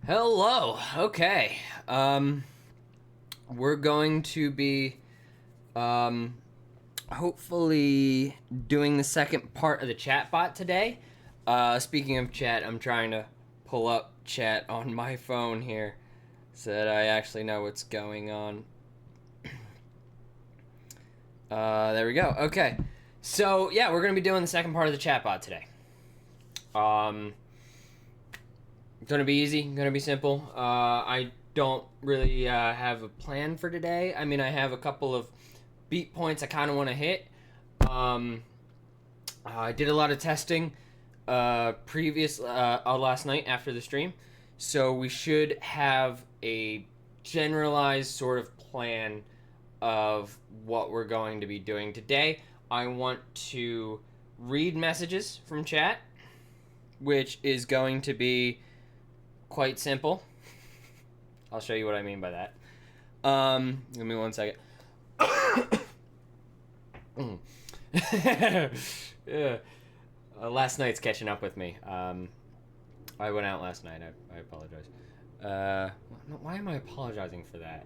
Hello. Okay. We're going to be hopefully doing the second part of the chat bot today. Speaking of chat, I'm trying to pull up chat on my phone here so that I actually know what's going on. There we go. Okay. So, yeah, we're going to be doing the second part of the chat bot today. Gonna be easy, gonna be simple. I don't really have a plan for today. I mean, I have a couple of beat points I kind of want to hit. I did a lot of testing last night after the stream, so we should have a generalized sort of plan of what we're going to be doing today. I want to read messages from chat, which is going to be quite simple. I'll show you what I mean by that. Give me 1 second. Yeah. Last night's catching up with me. I went out last night. I apologize. Why am I apologizing for that?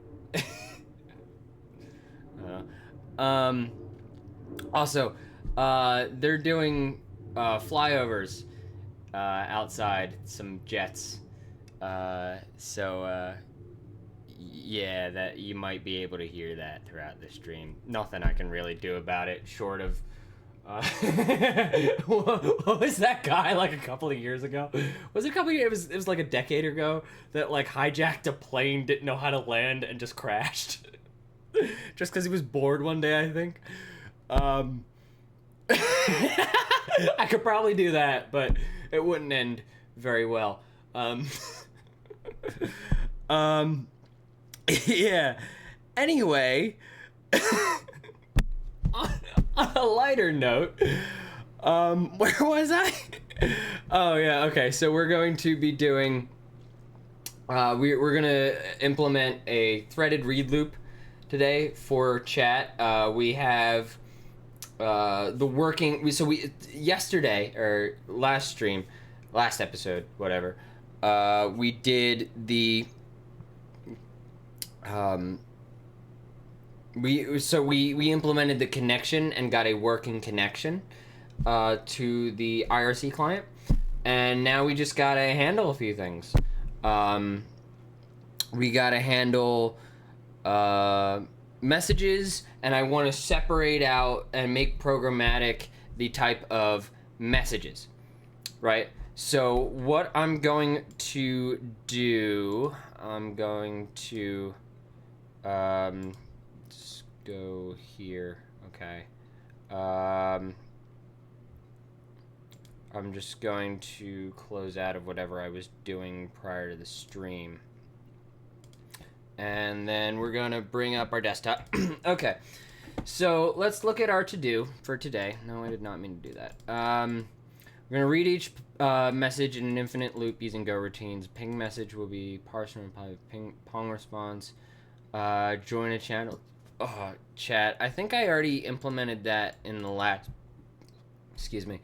Also, they're doing flyovers outside, some jets. Yeah, that you might be able to hear that throughout the stream. Nothing I can really do about it, short of what was that guy like a couple of years ago? Was it a couple of years? It was like a decade ago that like hijacked a plane, didn't know how to land, and just crashed. Just because he was bored one day, I think. I could probably do that, but it wouldn't end very well. Yeah. Anyway, on a lighter note, where was I? Oh yeah, okay. So we're going to be doing. We're gonna implement a threaded read loop today for chat. We have yesterday or last episode, whatever. We did the we implemented the connection and got a working connection to the IRC client, and now we just gotta handle a few things. We gotta handle messages, and I want to separate out and make programmatic the type of messages, right? So what I'm going to do, I'm going to just go here, okay. I'm just going to close out of whatever I was doing prior to the stream. And then we're gonna bring up our desktop. Okay, so let's look at our to-do for today. No, I did not mean to do that. We're gonna read each message in an infinite loop using Go routines. Ping message will be parse and reply with pong response. Join a channel. Chat. I think I already implemented that in the last. Excuse me.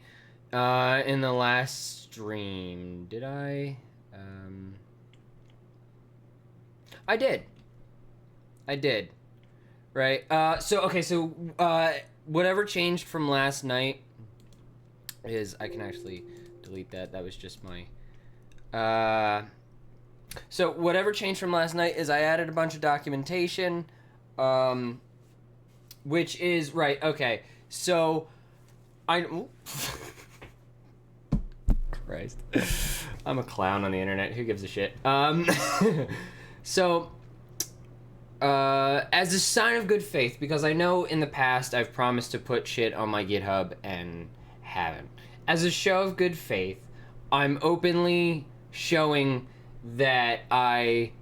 In the last stream, did I? I did. Right. So whatever changed from last night is I can actually delete that. That was just my. So whatever changed from last night is I added a bunch of documentation, which is right. Okay. So Christ. I'm a clown on the internet. Who gives a shit? So, as a sign of good faith, because I know in the past I've promised to put shit on my GitHub and haven't. As a show of good faith, I'm openly showing that I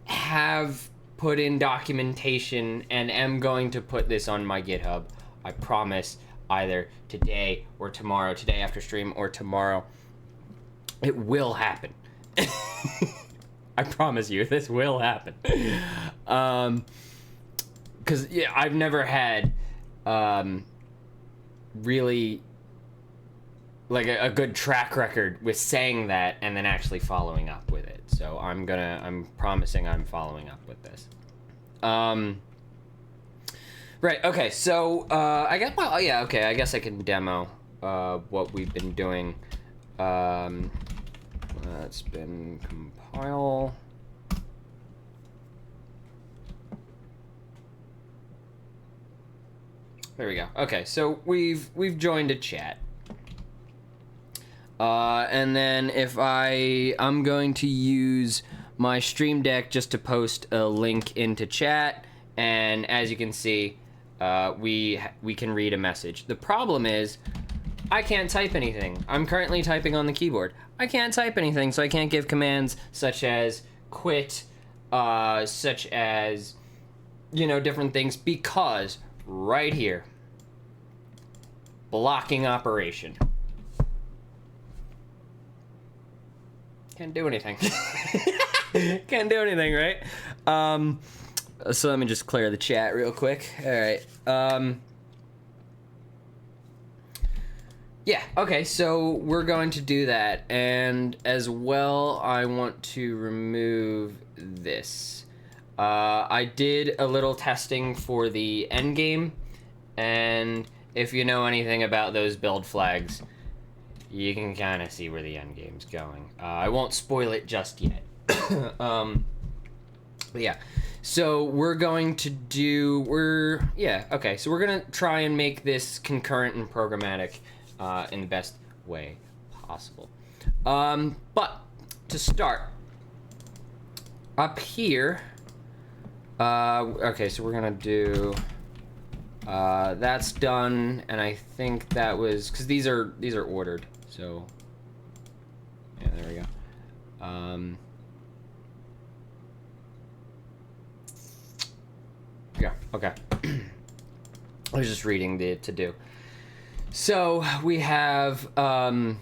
have put in documentation and am going to put this on my GitHub. I promise, either today or tomorrow, today after stream or tomorrow. It will happen. I promise you, this will happen. Because yeah, I've never had really like a good track record with saying that and then actually following up with it. it. So I'm promising I'm following up with this. Right, okay, so, I guess, well, yeah, okay, I guess I can demo, what we've been doing. Let's been compile. There we go. Okay, so we've joined a chat. And then if I'm going to use my Stream Deck just to post a link into chat, and as you can see, we can read a message. The problem is, I can't type anything. I'm currently typing on the keyboard. I can't type anything, so I can't give commands such as quit, such as, you know, different things, because right here, blocking operation. Can't do anything. Can't do anything, right? So let me just clear the chat real quick. All right. Yeah, okay, so we're going to do that. And as well, I want to remove this. I did a little testing for the endgame, and if you know anything about those build flags, you can kind of see where the endgame's going. I won't spoil it just yet. But yeah, so we're going to do, so we're gonna try and make this concurrent and programmatic in the best way possible. But to start, up here, okay, so we're gonna do, that's done, and I think that was, because these are ordered, so, yeah, there we go. Yeah, okay. I was just reading the to-do. So, we have, so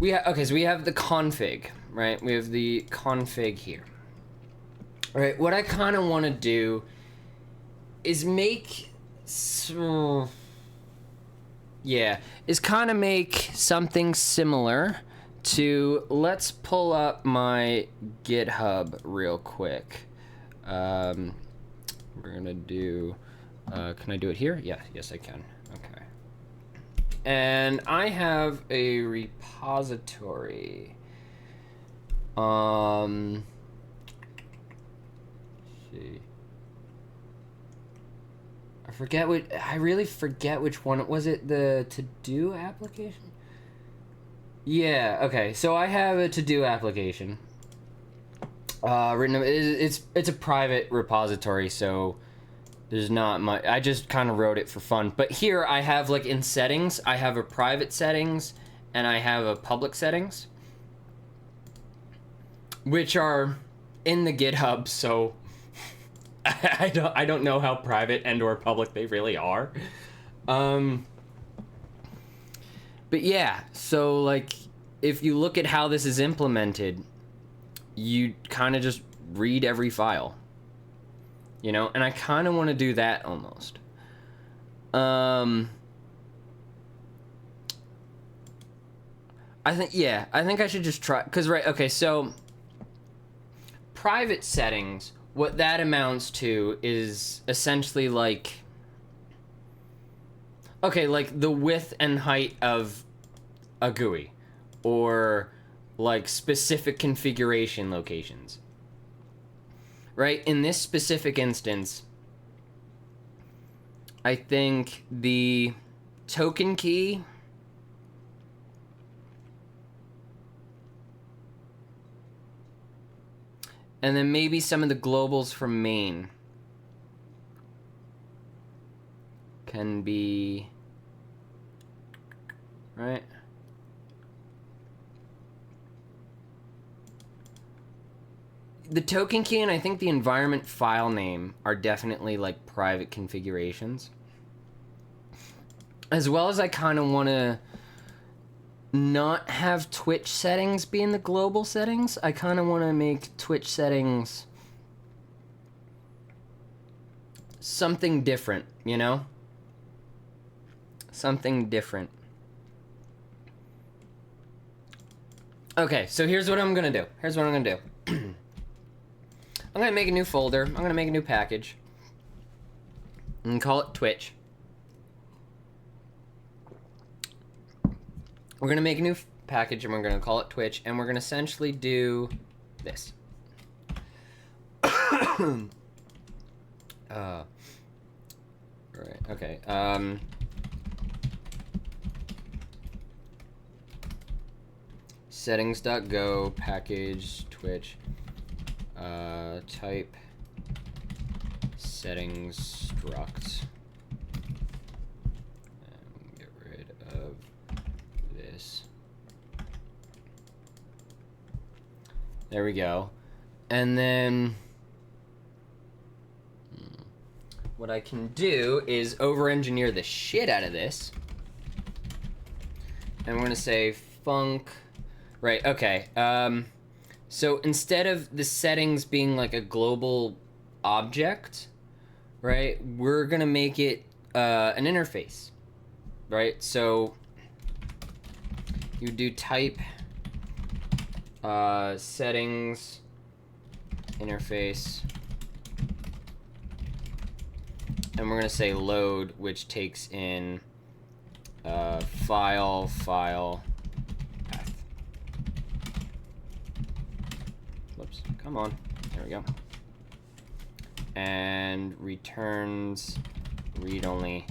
we have the config, right? We have the config here. All right, what I kind of want to do is make, make something similar to, let's pull up my GitHub real quick. We're gonna do, can I do it here? Yeah, yes I can, okay. And I have a repository. Let's see. I really forget which one. Was it the to-do application? Yeah, okay, so I have a to-do application. It's a private repository, so there's not much. I just kind of wrote it for fun. But here I have, like, in settings, I have a private settings and I have a public settings, which are in the GitHub, so I don't know how private and or public they really are. But yeah, so like if you look at how this is implemented, you kind of just read every file, you know, and I kind of want to do that almost. I think I should just try, because right, okay, so private settings, what that amounts to is essentially like, okay, like the width and height of a GUI, or like specific configuration locations, right? In this specific instance, I think the token key and then maybe some of the globals from main can be, right? The token key and I think the environment file name are definitely like private configurations. As well as I kind of want to not have Twitch settings be in the global settings. I kind of want to make Twitch settings something different, you know? Something different. Okay, so here's what I'm gonna do. I'm gonna make a new folder. I'm gonna make a new package. And call it Twitch. We're gonna make a new package and we're gonna call it Twitch, and we're gonna essentially do this. Right, okay. Settings.go package Twitch. Type settings struct. And get rid of this. There we go. And then what I can do is over-engineer the shit out of this. And we're gonna say func. Right, okay. So instead of the settings being like a global object, right, we're gonna make it an interface, right? So you do type settings interface, and we're gonna say load, which takes in file path. Whoops, come on, there we go. And returns read-only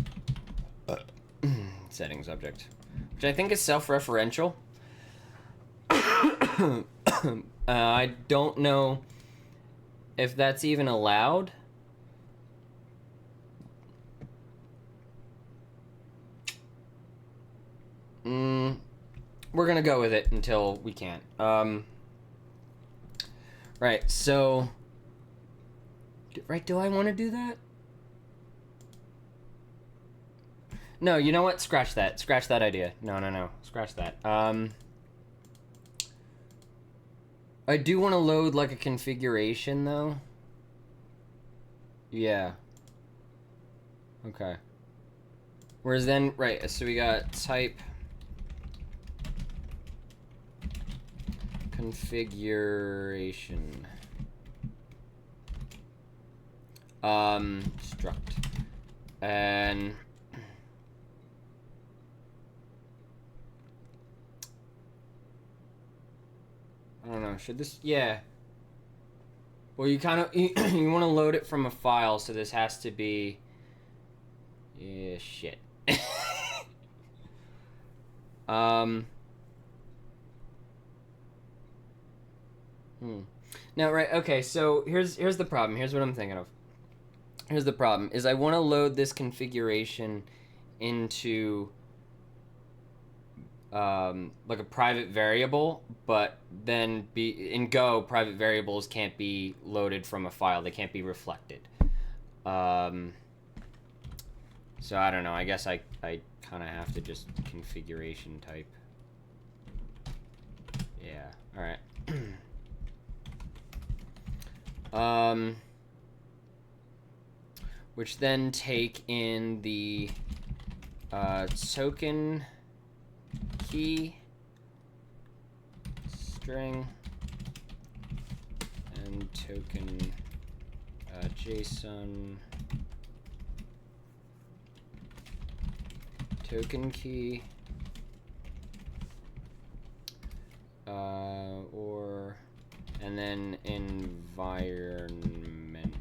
settings object, which I think is self-referential. I don't know if that's even allowed. We're gonna go with it until we can't. Right, so... Right, do I want to do that? No, you know what? Scratch that. Scratch that idea. No. Scratch that. I do want to load, like, a configuration, though. Yeah. Okay. Whereas then... Right, so we got type... configuration. Struct. And... I don't know, should this... Yeah. Well, you kind of... You want to load it from a file, so this has to be... Yeah, shit. Now, right, okay, so here's the problem. Here's what I'm thinking of. Here's the problem, is I want to load this configuration into... like a private variable, but then in Go, private variables can't be loaded from a file. They can't be reflected. So I don't know. I guess I kind of have to just configuration type. Yeah. All right. Which then take in the token key string and token JSON token key or and then environment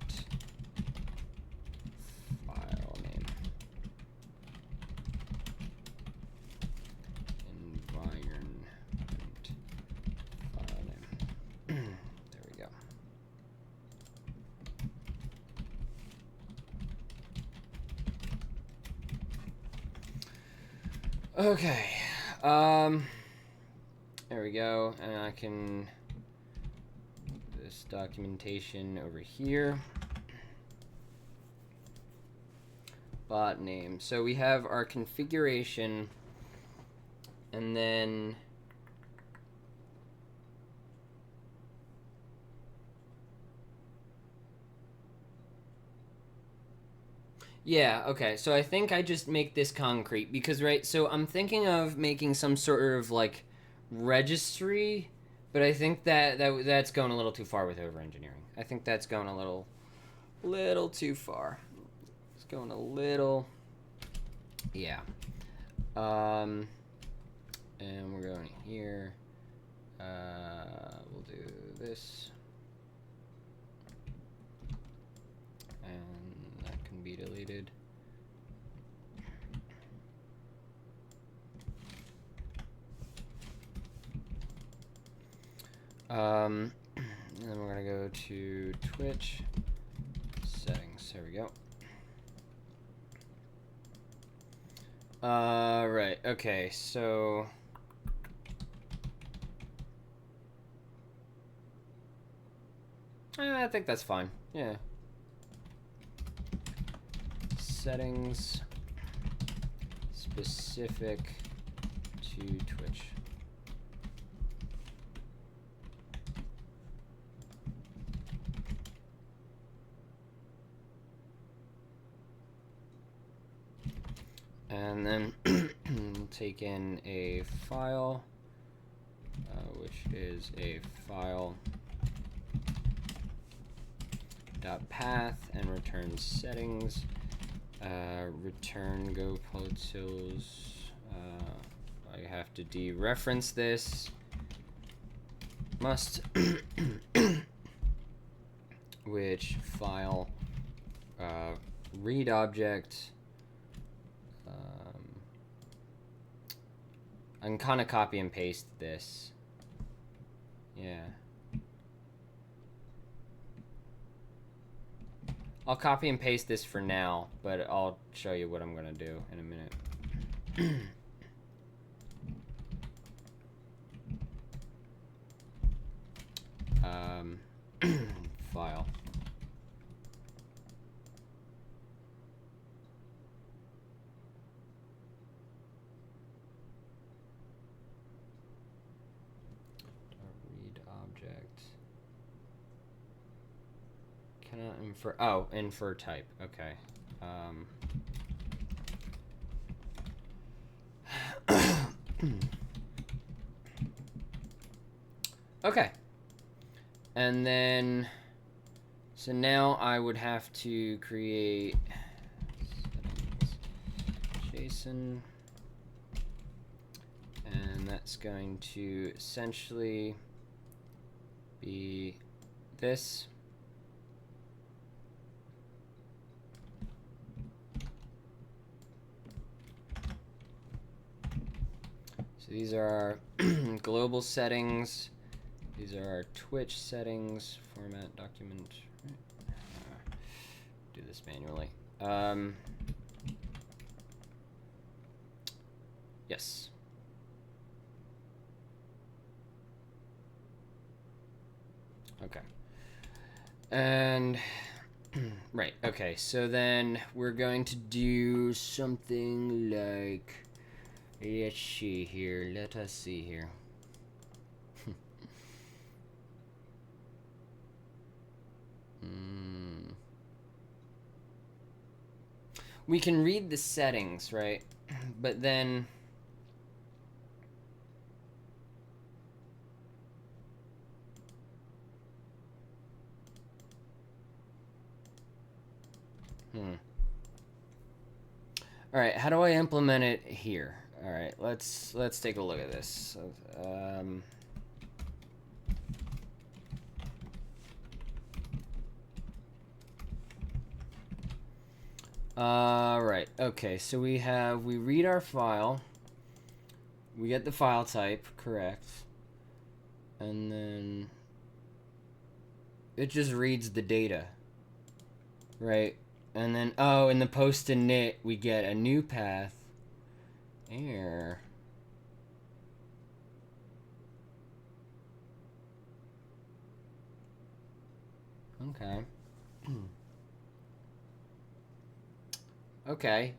file name. Environment file name. There we go. Okay. There we go, and I can this documentation over here. Bot name. So we have our configuration, and then yeah, okay. So I think I just make this concrete because, right, so I'm thinking of making some sort of like registry But I think that's going a little too far with over engineering. I think that's going a little too far. It's going a little, yeah. And we're going here. We'll do this, and that can be deleted. And then we're gonna go to Twitch settings. There we go. Right. Okay. So. I think that's fine. Yeah. Settings specific to Twitch. And then we'll take in a file, which is a file .path, and return settings. Return go polshkrev. I have to dereference this. Must which file read object. I can kind of copy and paste this. Yeah. I'll copy and paste this for now, but I'll show you what I'm going to do in a minute. File. Read object. Cannot infer. Oh, infer type. Okay. Okay. And then, so now I would have to create settings, JSON, and that's going to essentially be this. So these are our global settings. These are our Twitch settings, format, document. Do this manually. Yes. Okay. And, right, okay, so then we're going to do something like, let's see here, let us see here. We can read the settings, right? But then all right, how do I implement it here? All right, let's take a look at this. Right, okay, so we read our file, we get the file type, correct, and then it just reads the data, right? And then, oh, in the post init, we get a new path, error. Okay. Okay,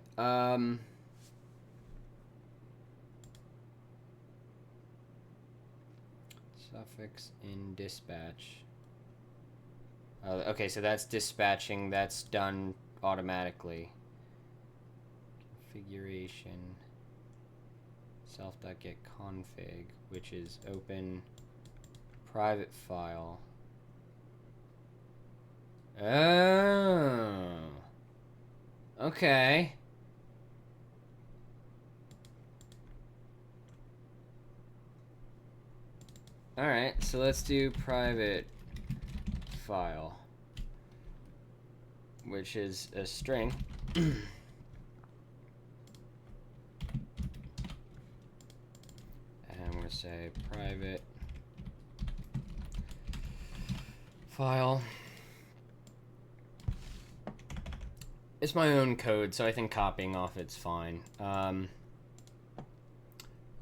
suffix in dispatch. Okay, so that's dispatching, that's done automatically. Configuration, self.getConfig, which is open private file. Oh. Okay. Alright, so let's do private file, which is a string. And I'm going to say private file. It's my own code, so I think copying off it's fine.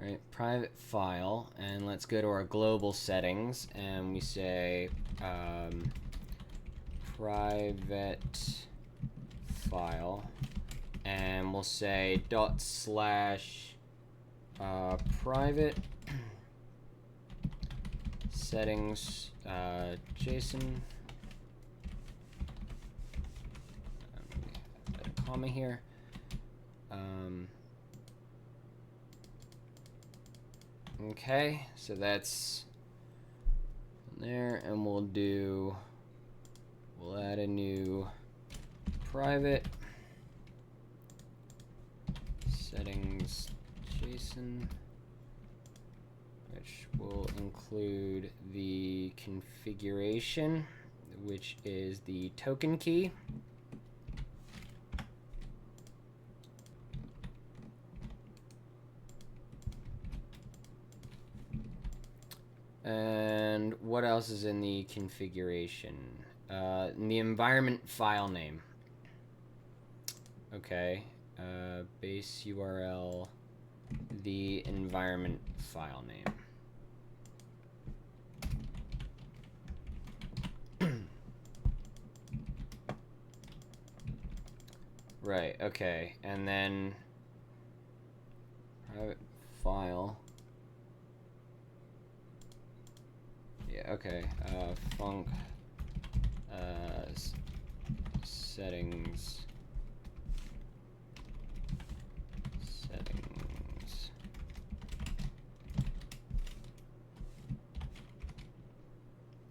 Right, private file, and let's go to our global settings, and we say private file, and we'll say /private settings JSON. Add a comma here. Okay, so that's there, and we'll add a new private settings JSON, which will include the configuration, which is the token key. And what else is in the configuration? In the environment file name. Okay. Base URL, the environment file name. Right, okay. And then private file. Yeah, okay. Func settings.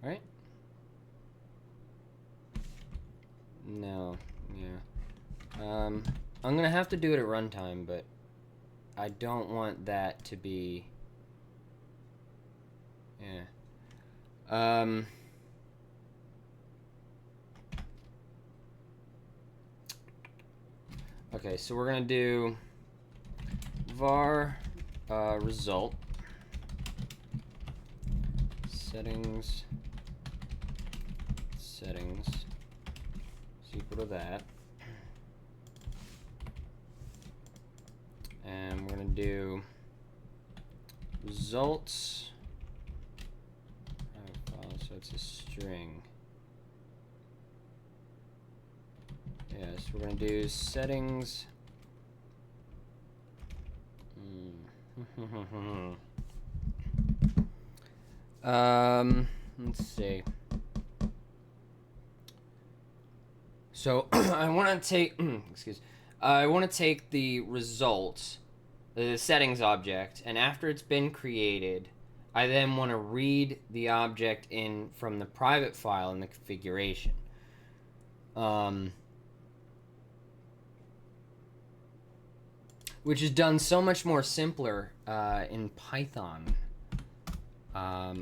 Right? No, yeah. I'm gonna have to do it at runtime, but I don't want that to be. Yeah. Okay, so we're gonna do var result settings is equal to that, and we're gonna do results. So it's a string. Yes, we're gonna do settings. Let's see. So I want to take I want to take the results, the settings object, and after it's been created, I then want to read the object in from the private file in the configuration. Which is done so much more simpler in Python. I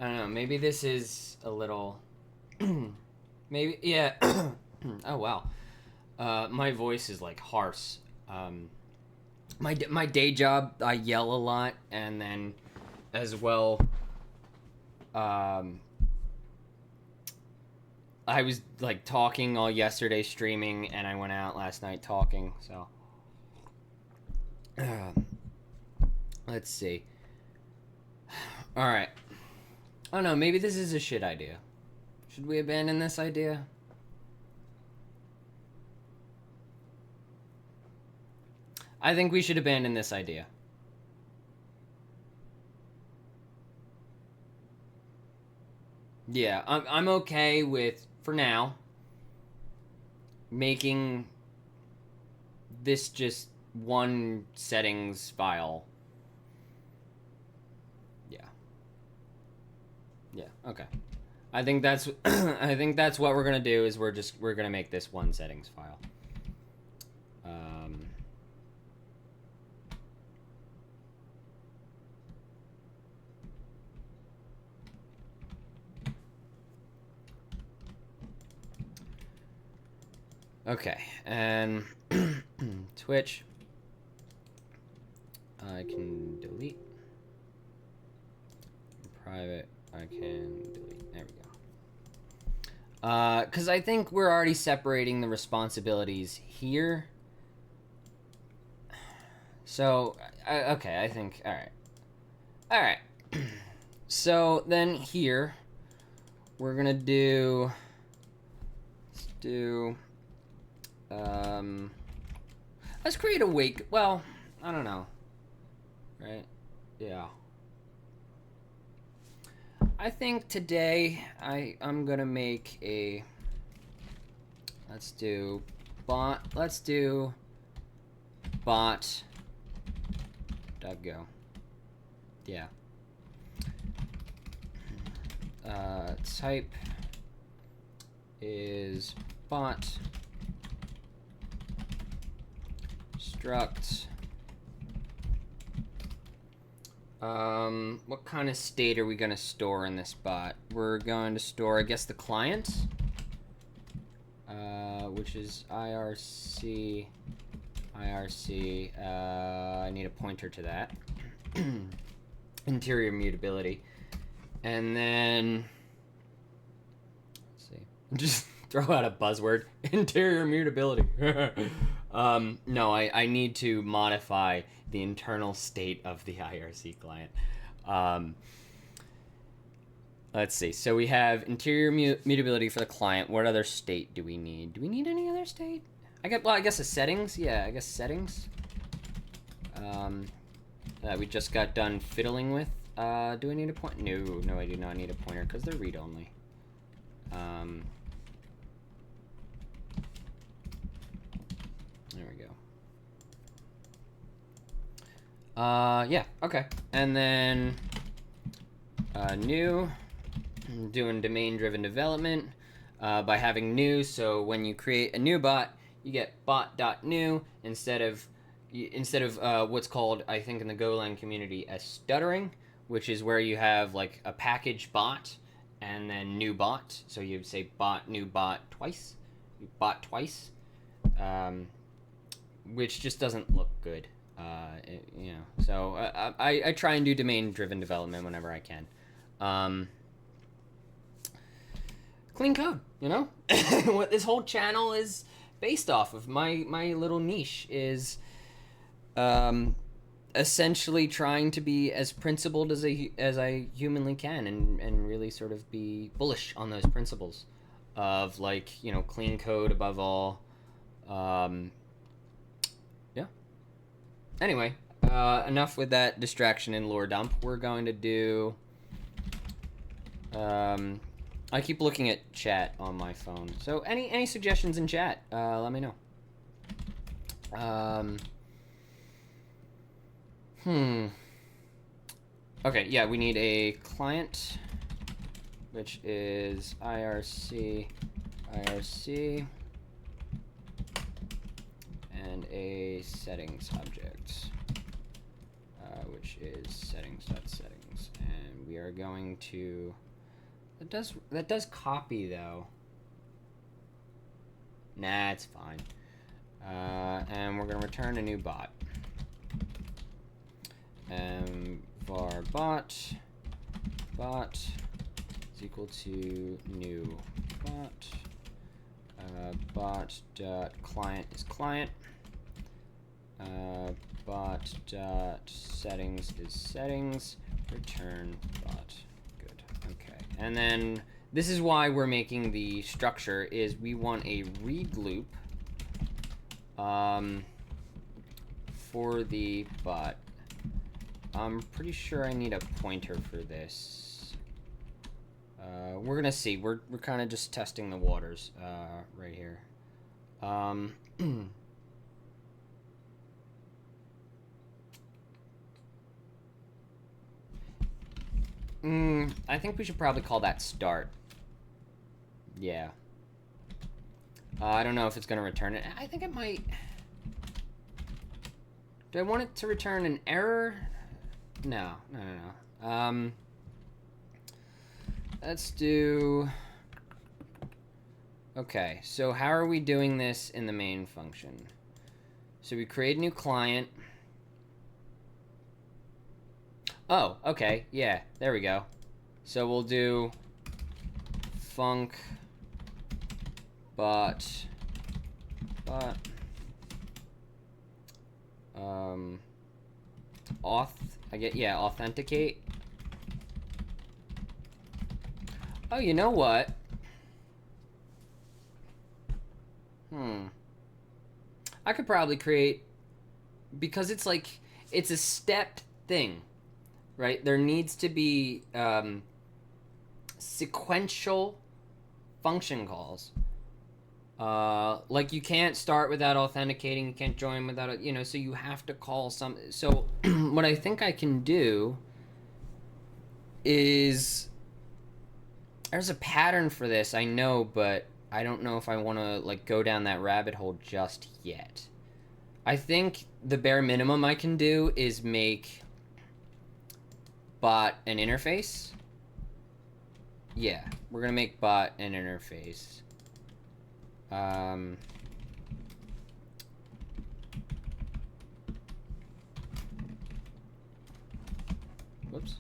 don't know, maybe this is a little maybe, yeah. Oh wow, my voice is like hoarse. My day job, I yell a lot, and then as well I was like talking all yesterday streaming, and I went out last night talking, so let's see. All right, I don't know, maybe this is a shit idea. Should we abandon this idea? I think we should abandon this idea. Yeah, I'm okay with, for now, making this just one settings file. Yeah, okay. I think that's I think that's what we're gonna do is we're gonna make this one settings file. Okay, and Twitch I can delete. Private I can delete. There we go. Because I think we're already separating the responsibilities here. So, okay, I think, all right. So then here, we're gonna do, let's create a wake. Well, I don't know, right? Yeah. I think today I'm gonna make a, let's do bot.go. Yeah. Type is bot struct. What kind of state are we going to store in this bot? We're going to store, I guess, the client, which is IRC. I need a pointer to that. Interior mutability. And then, let's see, just throw out a buzzword. Interior mutability. No, I need to modify the internal state of the IRC client. Let's see. So we have interior mutability for the client. What other state do we need? Do we need any other state? I guess the settings. Yeah, I guess settings. That we just got done fiddling with. Do I need a pointer? No, I do not need a pointer because they're read only. There we go. Yeah, okay. And then new, doing domain-driven development by having new. So when you create a new bot, you get bot.new instead of what's called, I think in the Golang community, as stuttering, which is where you have like a package bot and then new bot. So you'd say bot, new bot twice. You bot twice, which just doesn't look good. So I try and do domain-driven development whenever I can. Clean code, what this whole channel is based off of. My little niche is essentially trying to be as principled as I humanly can, and really sort of be bullish on those principles of clean code above all. Yeah. Anyway, enough with that distraction and lore dump. We're going to do. I keep looking at chat on my phone. So any suggestions in chat? Let me know. Okay, yeah, we need a client, which is IRC, and a settings object, which is settings.settings, and we are going to. That does copy though. Nah, it's fine. And we're gonna return a new bot. Var bot is equal to new bot. Bot.client is client. Bot.settings is settings. Return bot. Good. Okay. And then this is why we're making the structure is we want a read loop for the bot. I'm pretty sure I need a pointer for this. We're gonna see. We're kind of just testing the waters right here. I think we should probably call that start. Yeah. I don't know if it's going to return it. I think it might. Do I want it to return an error? No. Let's do... Okay, so how are we doing this in the main function? So we create a new client. Oh, okay, yeah, there we go. So we'll do func but authenticate. Oh, you know what? I could probably create, because it's like, it's a stepped thing, right? There needs to be sequential function calls. Like you can't start without authenticating, you can't join without, so you have to call some. So what I think I can do is, there's a pattern for this, I know, but I don't know if I want to like go down that rabbit hole just yet. I think the bare minimum I can do is make bot an interface. Yeah, we're gonna make bot an interface. Whoops.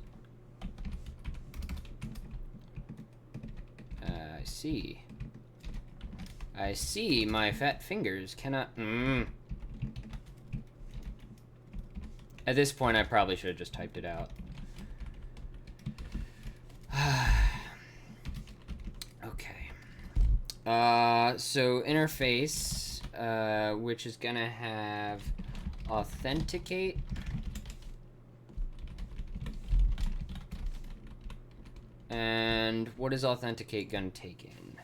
I see my fat fingers cannot... At this point, I probably should have just typed it out. Okay. So interface, which is gonna have authenticate. And what is authenticate gonna take in?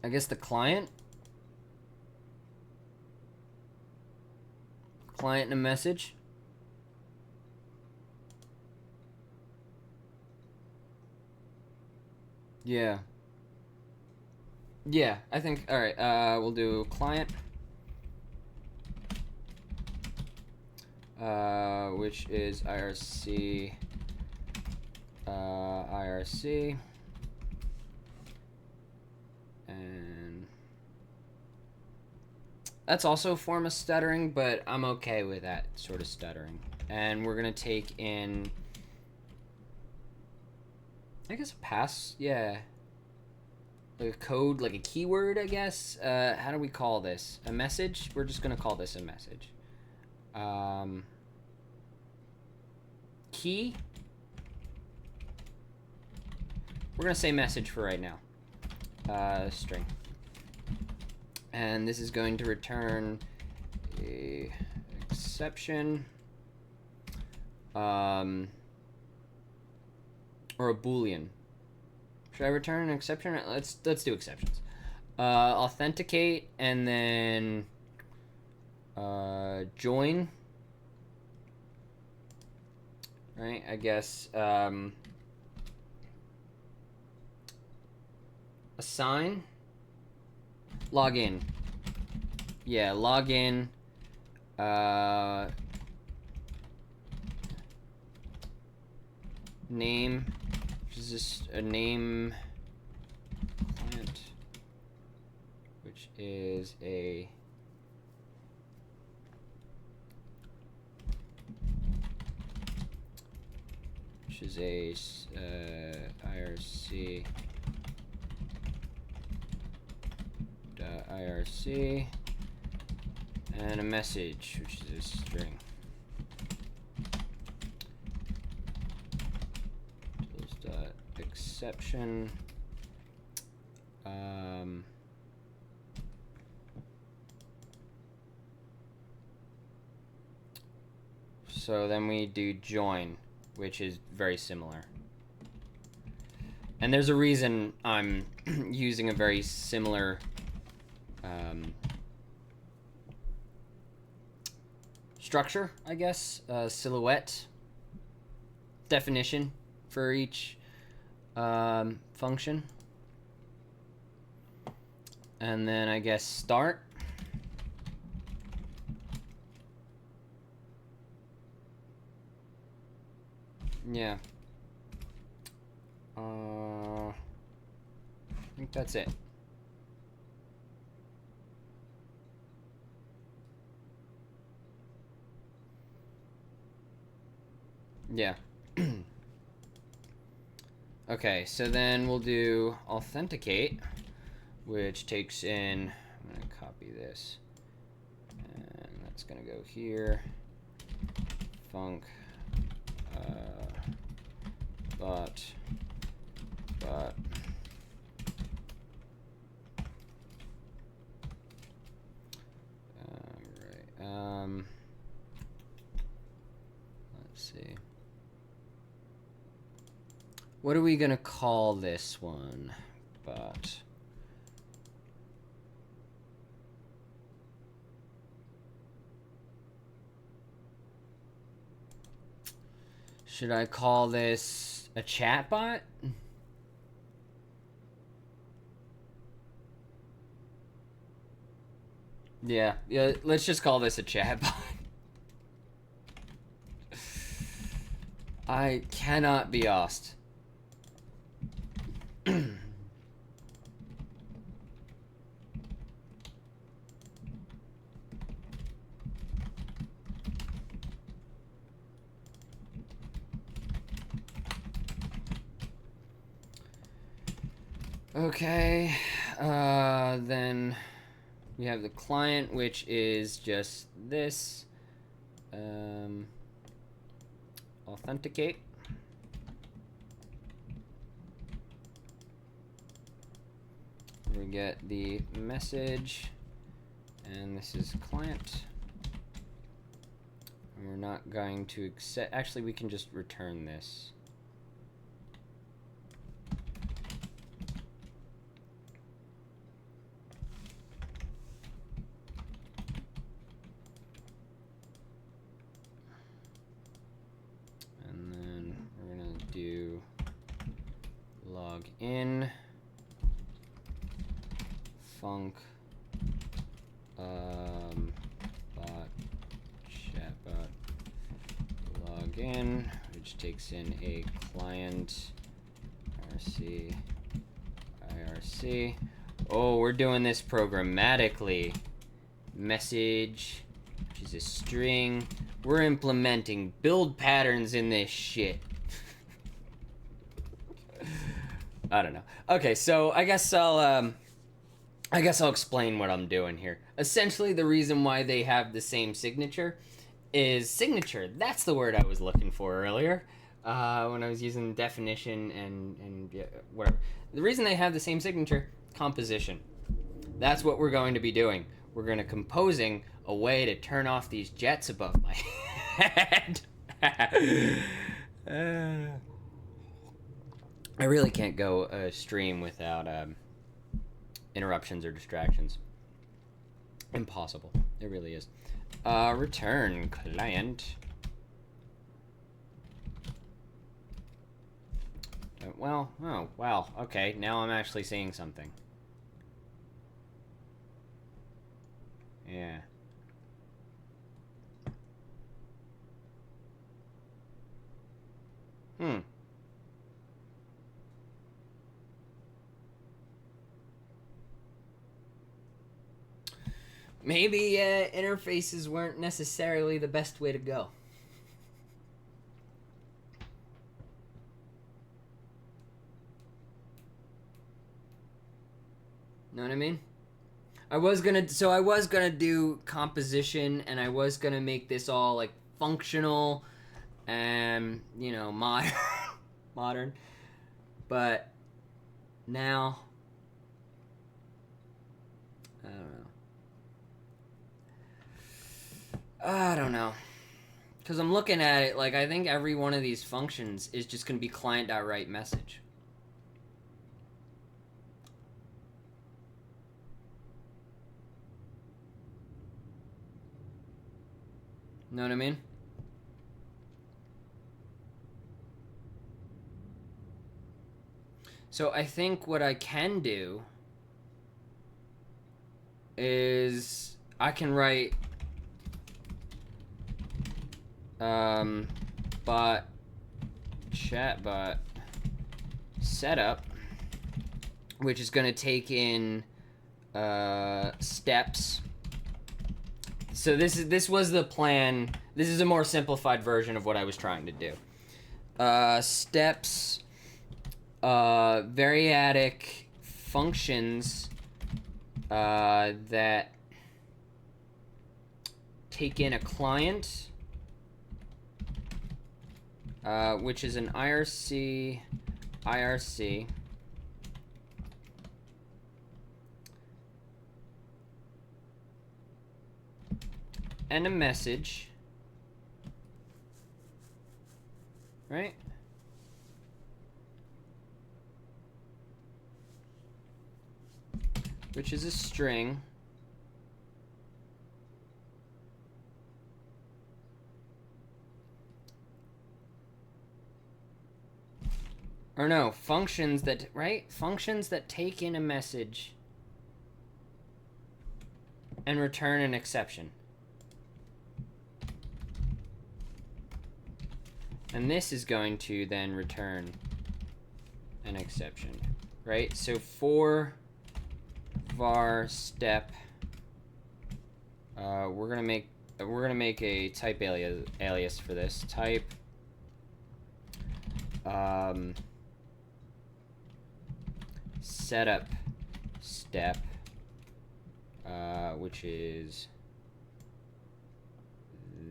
I guess the client and a message. Yeah, I think, all right, we'll do client, which is IRC, and that's also a form of stuttering, but I'm okay with that sort of stuttering. And we're gonna take in, I guess, a pass, yeah, like a code, like a keyword, I guess. How do we call this? A message? We're just gonna call this a message. Key? We're gonna say message for right now. String. And this is going to return a exception, or a Boolean. Should I return an exception? Let's do exceptions. Authenticate, and then join. Right, I guess. Assign. Log in. Yeah, log in. Name, which is just a name client, which is a IRC IRC, and a message, which is a string. Exception. So then we do join, which is very similar. And there's a reason I'm using a very similar structure, I guess, silhouette, definition for each function. And then I guess start. Yeah. I think that's it. Yeah. Okay, so then we'll do authenticate, which takes in, I'm going to copy this, and that's going to go here, func, but, right, let's see. What are we going to call this one? But... should I call this a chatbot? Yeah, let's just call this a chatbot. I cannot be asked. Okay, then we have the client, which is just this, authenticate. We get the message, and this is client. And we're not going to accept, actually we can just return this. And then we're gonna do log in. Func bot chatbot login, which takes in a client IRC. Oh, we're doing this programmatically. Message, which is a string. We're implementing build patterns in this shit. I don't know. Okay, so I guess I'll explain what I'm doing here. Essentially, the reason why they have the same signature is signature. That's the word I was looking for earlier when I was using definition and yeah, whatever. The reason they have the same signature, composition. That's what we're going to be doing. We're going to composing a way to turn off these jets above my head. I really can't go a stream without interruptions or distractions. Impossible. It really is. Return client. Well, oh, wow. Okay, now I'm actually seeing something. Yeah. Maybe interfaces weren't necessarily the best way to go. Know what I mean? I was gonna do composition, and I was gonna make this all like functional and, you know, modern. But now I don't know. Because I'm looking at it, like, I think every one of these functions is just going to be client.write message. Know what I mean? So I think what I can do is I can write bot chatbot setup, which is going to take in steps. So this was the plan. This is a more simplified version of what I was trying to do. Steps, variadic functions that take in a client, which is an IRC, and a message, right? Which is a string. Or no, functions that, right? Functions that take in a message and return an exception. And this is going to then return an exception, right? So for var step, we're gonna make a type alias for this type. Setup step, which is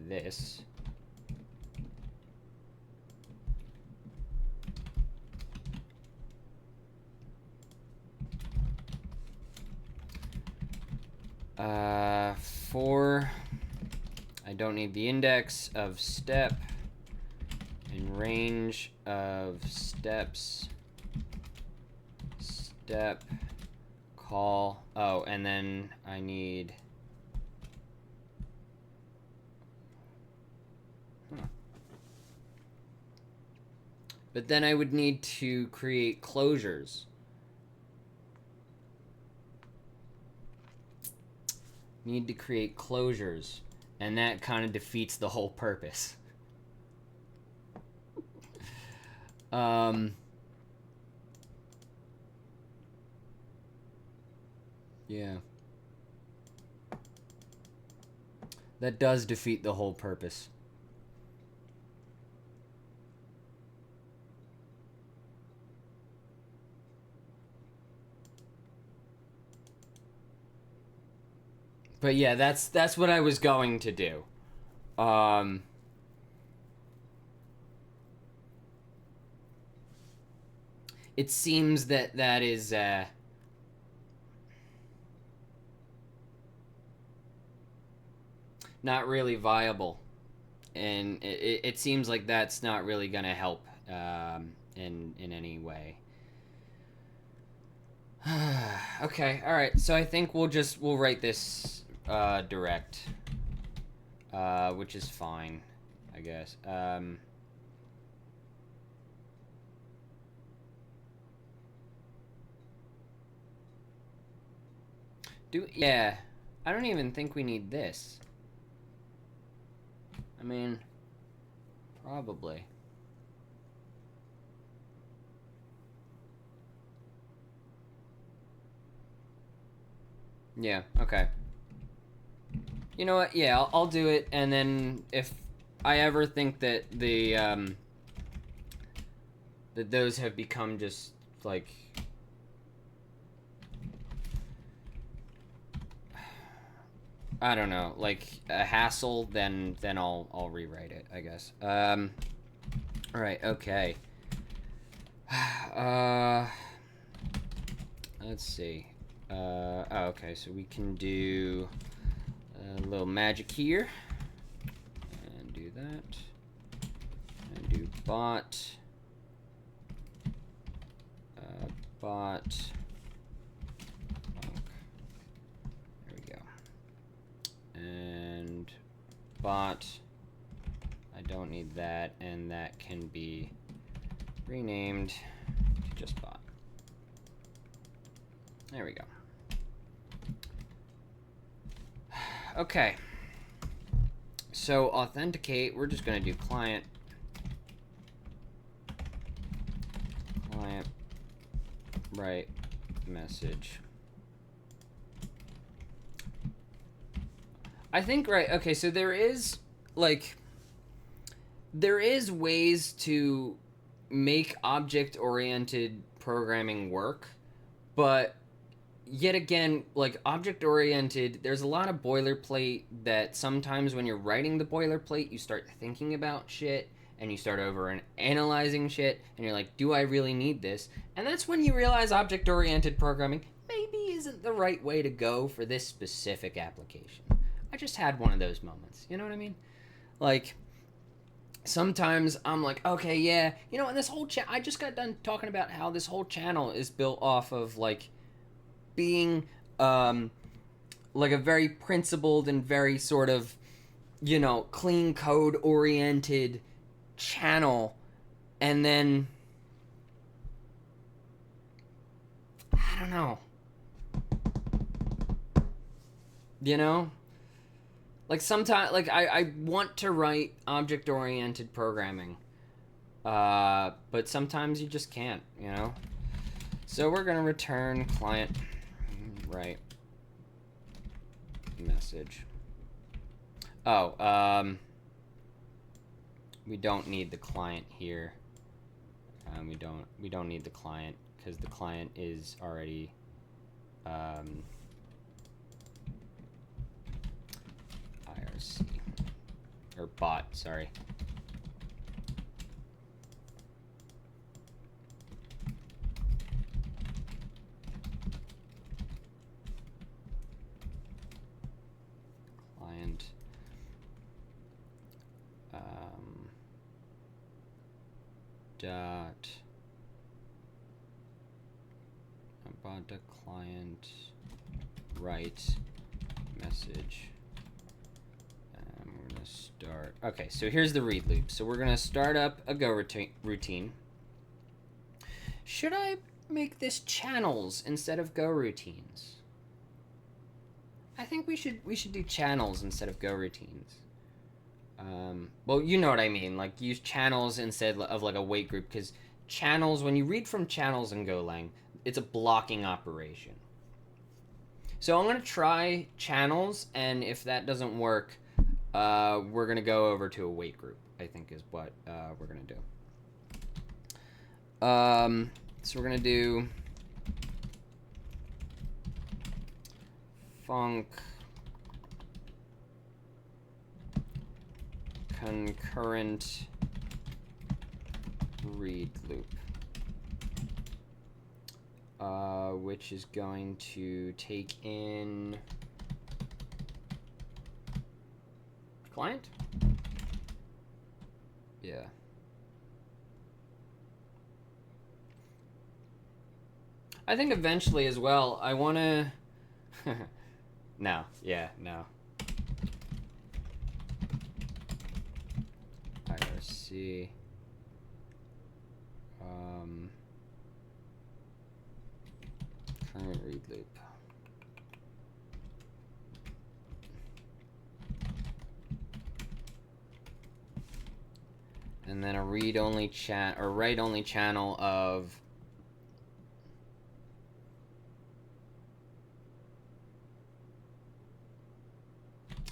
this. For I don't need the index of step and range of steps, step call. Oh, and then I need but then I would need to create closures. Need to create closures, and that kind of defeats the whole purpose. Yeah. That does defeat the whole purpose. But yeah, that's what I was going to do. It seems that is not really viable, and it seems like that's not really gonna help in any way. Okay, all right. So I think we'll write this direct, which is fine, I guess. Yeah, I don't even think we need this. I mean, probably. Yeah, okay. You know what? Yeah, I'll do it, and then if I ever think that that those have become just like I don't know, like a hassle, then I'll rewrite it, I guess. All right, okay. Let's see. Oh, okay, so we can do a little magic here, and do that, and do bot, there we go, and bot don't need that, and that can be renamed to just bot. There we go. Okay. So authenticate, we're just going to do client write message. I think, right, okay, so there is ways to make object-oriented programming work, but yet again, like, object-oriented, there's a lot of boilerplate that sometimes when you're writing the boilerplate, you start thinking about shit, and you start over and analyzing shit, and you're like, do I really need this? And that's when you realize object-oriented programming maybe isn't the right way to go for this specific application. I just had one of those moments, you know what I mean? Like, sometimes I'm like, okay, yeah, you know, and this whole I just got done talking about how this whole channel is built off of, like, being, like, a very principled and very sort of, you know, clean code-oriented channel, and then, I don't know, you know? Like, sometimes, like, I want to write object-oriented programming, but sometimes you just can't, you know? So we're gonna return client write message. Oh, we don't need the client here. We don't need the client because the client is already IRC or bot, sorry. Client dot about the client write message. We're gonna start. Okay, so here's the read loop. So we're gonna start up a Go routine. Should I make this channels instead of Go routines? I think we should do channels instead of Go routines. Well, you know what I mean. Like, use channels instead of, like, a wait group, because channels, when you read from channels in Golang, it's a blocking operation. So I'm going to try channels, and if that doesn't work, we're going to go over to a wait group, I think is what we're going to do. So we're going to do func concurrent read loop, which is going to take in client. Yeah. I think eventually as well, I want to... No, yeah, no. IRC. Current read loop. And then a read-only chat or write-only channel of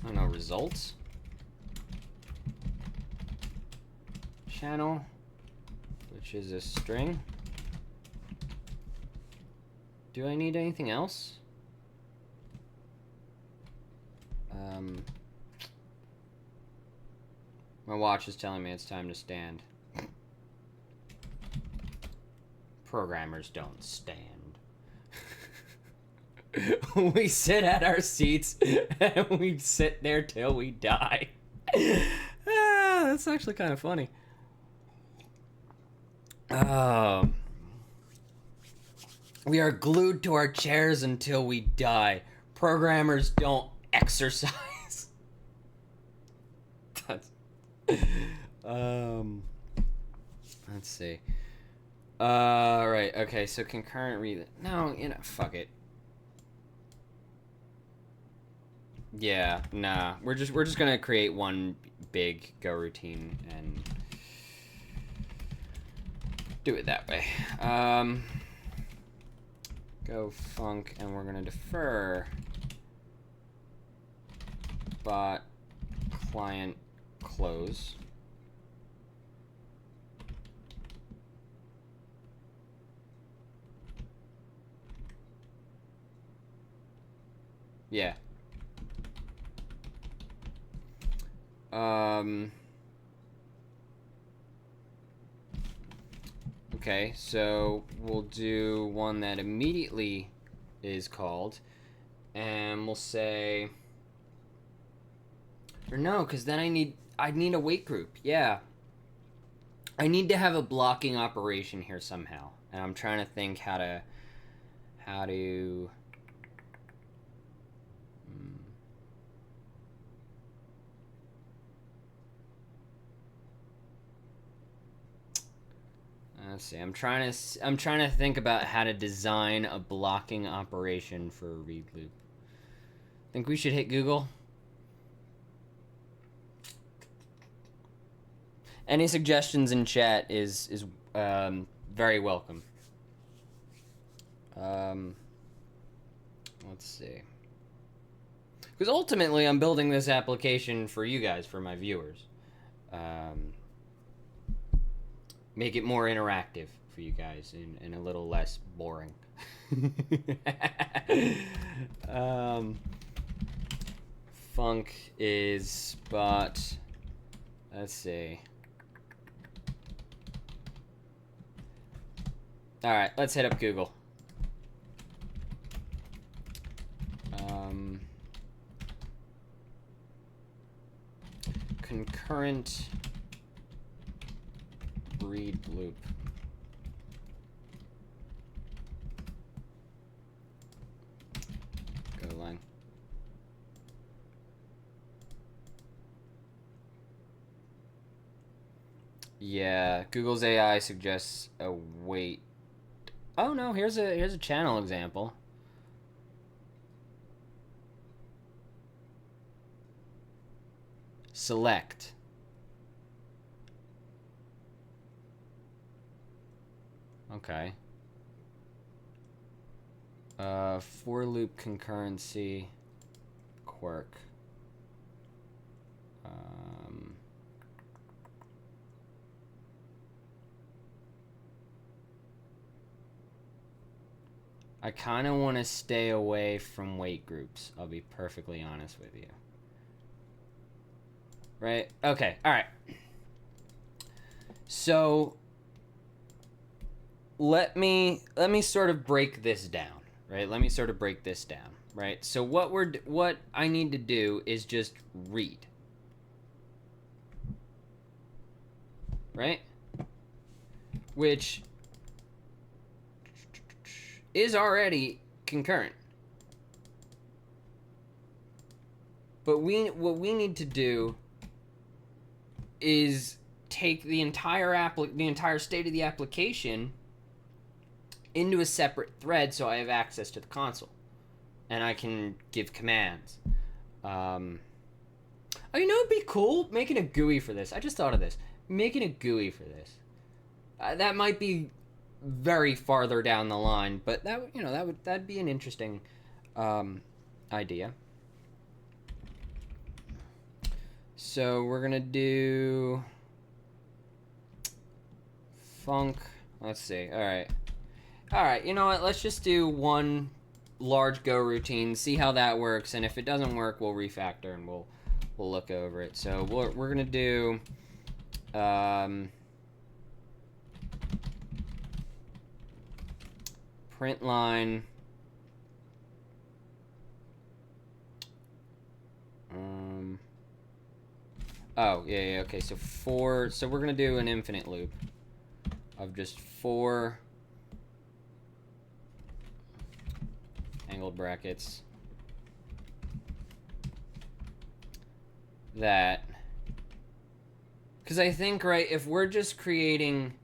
I don't know, results channel, which is a string. Do I need anything else? My watch is telling me it's time to stand. Programmers don't stand. We sit at our seats and we sit there till we die. That's actually kind of funny. We are glued to our chairs until we die. Programmers don't exercise. That's... Let's see. Right. Okay. So concurrent read. No, fuck it. Yeah. Nah. We're just gonna create one big go routine and do it that way. Go func, and we're gonna defer bot client close. Yeah. Okay, so we'll do one that immediately is called, and we'll say, or no, because then I need a wait group. Yeah, I need to have a blocking operation here somehow, and I'm trying to think how to. Let's see. I'm trying to think about how to design a blocking operation for a read loop. Think we should hit Google? Any suggestions in chat is very welcome. Let's see. Because ultimately, I'm building this application for you guys, for my viewers. Make it more interactive for you guys and a little less boring. Func is bot. Let's see. All right, let's hit up Google. Concurrent read loop. Golang. Yeah, Google's AI suggests a wait. Oh no, here's a channel example. Select. Okay. For loop concurrency quirk. I kind of want to stay away from wait groups. I'll be perfectly honest with you. Right? Okay. All right. So let me sort of break this down, right? Let me sort of break this down, right? So what I need to do is just read. Right? Which is already concurrent. But what we need to do is take the entire state of the application into a separate thread so I have access to the console and I can give commands. Oh, it'd be cool making a GUI for this. I just thought of this. Making a GUI for this. That might be very farther down the line, but that'd be an interesting idea. So we're gonna do func. Let's see. All right. You know what? Let's just do one large go routine. See how that works, and if it doesn't work, we'll refactor and we'll look over it. So we're gonna do. Print line. Oh, yeah, okay, so we're gonna do an infinite loop of just 4 angled brackets that Because I think, right, if we're just creating...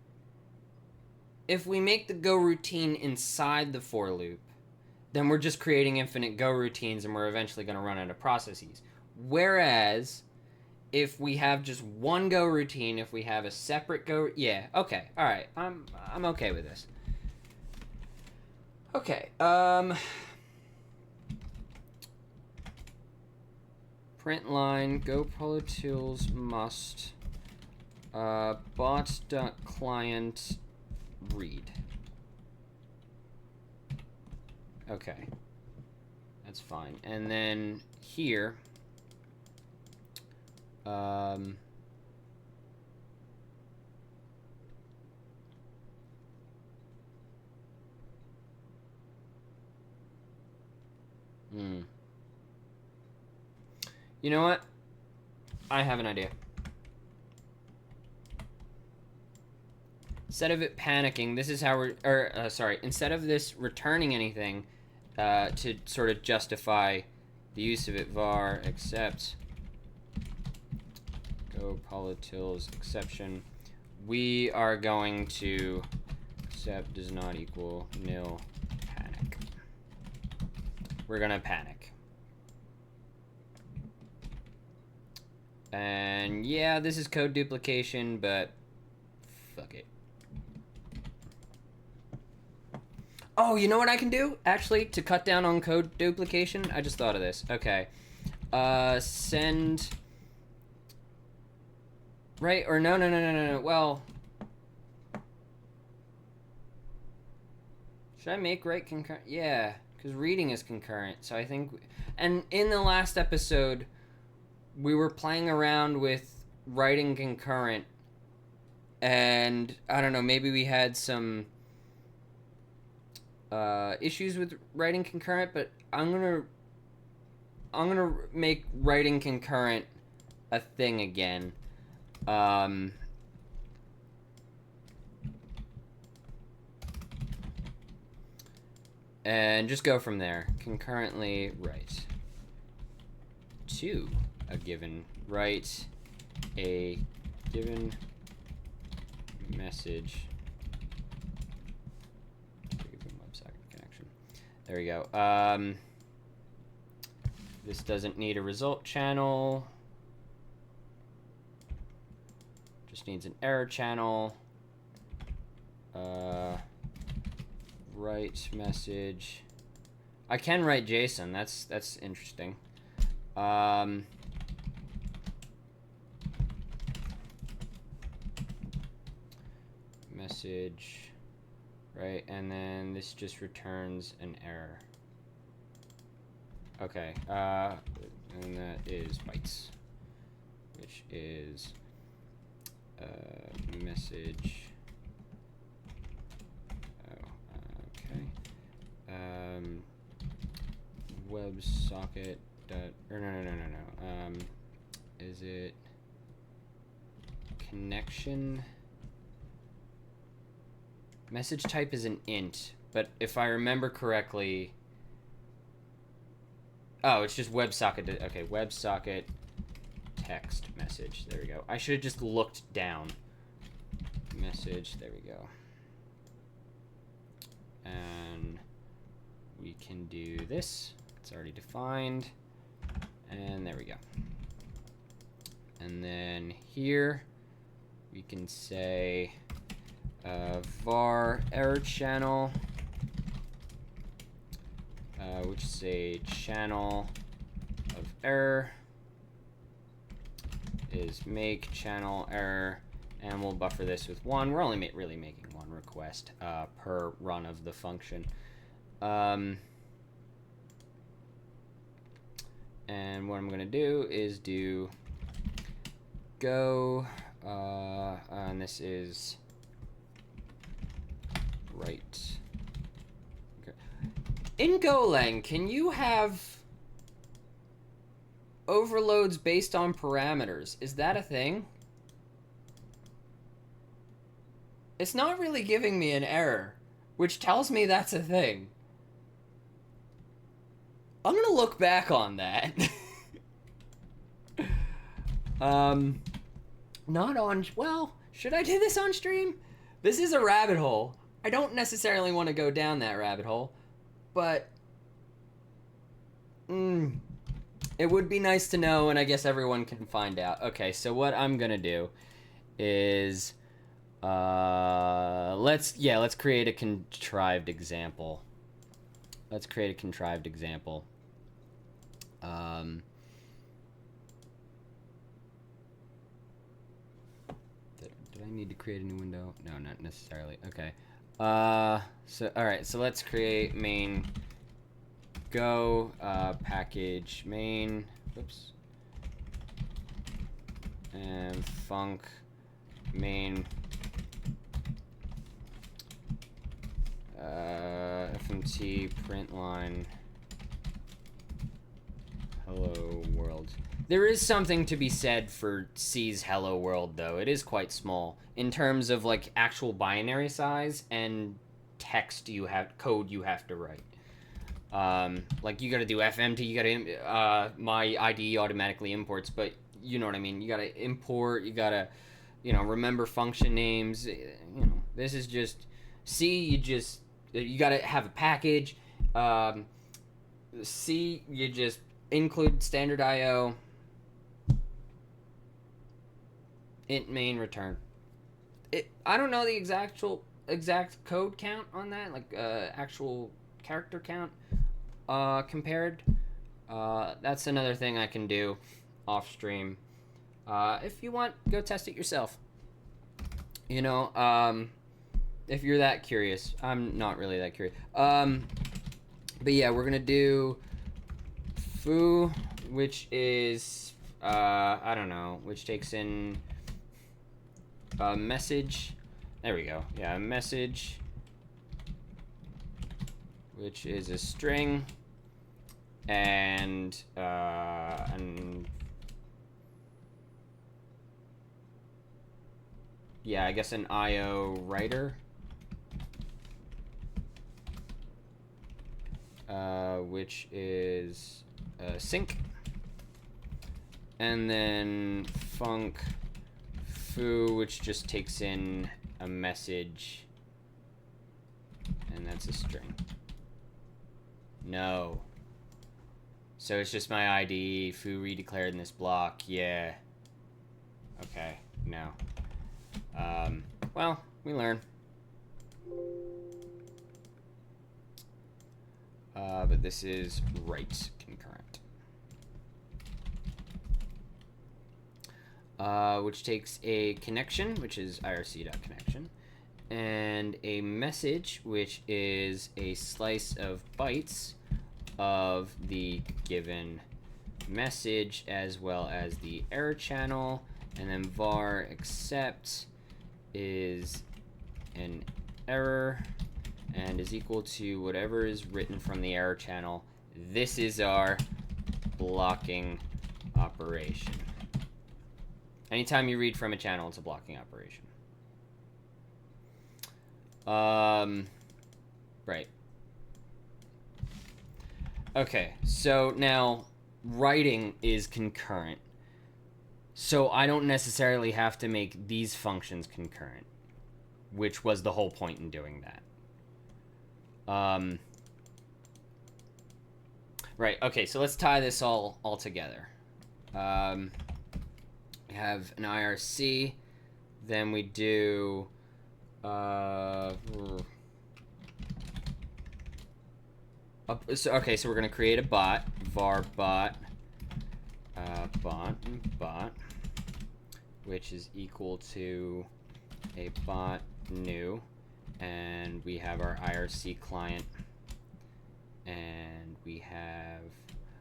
If we make the go routine inside the for loop, then we're just creating infinite go routines and we're eventually going to run out of processes. Whereas, if we have just one go routine, if we have a separate go... Yeah, okay, alright, I'm okay with this. Okay, print line, go polytools must, bot.client read. Okay, that's fine. And then here, you know what? I have an idea. Instead of it panicking, this is how we're... sorry. Instead of this returning anything to sort of justify the use of it, var except go polytils exception, we are going to except does not equal nil panic. We're going to panic. And yeah, this is code duplication, but fuck it. Oh, you know what I can do? Actually, to cut down on code duplication, I just thought of this. Okay. Send... Right? Or no. Well... Should I make write concurrent? Yeah, because reading is concurrent. So I think... And in the last episode, we were playing around with writing concurrent. And, I don't know, maybe we had some... issues with writing concurrent, but I'm gonna make writing concurrent a thing again. And just go from there. Concurrently write to a given write a given message. There we go. This doesn't need a result channel. Just needs an error channel. Write message. I can write JSON. That's interesting. Message. Right, and then this just returns an error. Okay, and that is bytes, which is message. Oh, okay. WebSocket. Or no. Is it connection? Message type is an int, but if I remember correctly... Oh, it's just WebSocket. Okay, WebSocket text message. There we go. I should have just looked down. Message. There we go. And we can do this. It's already defined. And there we go. And then here we can say... var error channel, which is a channel of error, is make channel error, and we'll buffer this with 1. We're only really making 1 request per run of the function. And what I'm going to do is do go, and this is right. Okay. In Golang, can you have overloads based on parameters? Is that a thing? It's not really giving me an error, which tells me that's a thing. I'm gonna look back on that. Not on. Well, should I do this on stream? This is a rabbit hole. I don't necessarily want to go down that rabbit hole, but it would be nice to know, and I guess everyone can find out. Okay, so what I'm gonna do is let's create a contrived example. Let's create a contrived example. Did I need to create a new window? No, not necessarily. Okay. So all right. So let's create main. Go package main. Oops. And func main. FMT print line. Hello world. There is something to be said for C's hello world, though. It is quite small in terms of like actual binary size and text code you have to write. Like you gotta do FMT, you gotta my IDE automatically imports, but you know what I mean. You gotta import, you gotta, remember function names. This is just C. You gotta have a package. C, you just include standard IO. Int main return. I don't know the exact code count on that, like actual character count compared. That's another thing I can do off stream. If you want, go test it yourself. If you're that curious. I'm not really that curious. But yeah, we're gonna do foo, which is I don't know, which takes in a message. There we go. Yeah, a message, which is a string, and yeah, I guess an IO writer, which is sync, and then func foo, which just takes in a message, and that's a string. No. So it's just my ID, foo redeclared in this block. Yeah. Okay. No. Well, we learn. But this is write concurrent. Which takes a connection, which is IRC.connection, and a message, which is a slice of bytes of the given message, as well as the error channel, and then var accept is an error and is equal to whatever is written from the error channel. This is our blocking operation. Anytime you read from a channel, it's a blocking operation. Right. Okay, so now writing is concurrent. So I don't necessarily have to make these functions concurrent, which was the whole point in doing that. Right, okay, so let's tie this all together. We have an IRC, then we do so we're gonna create a bot, var bot, bot, which is equal to a bot new, and we have our IRC client, and we have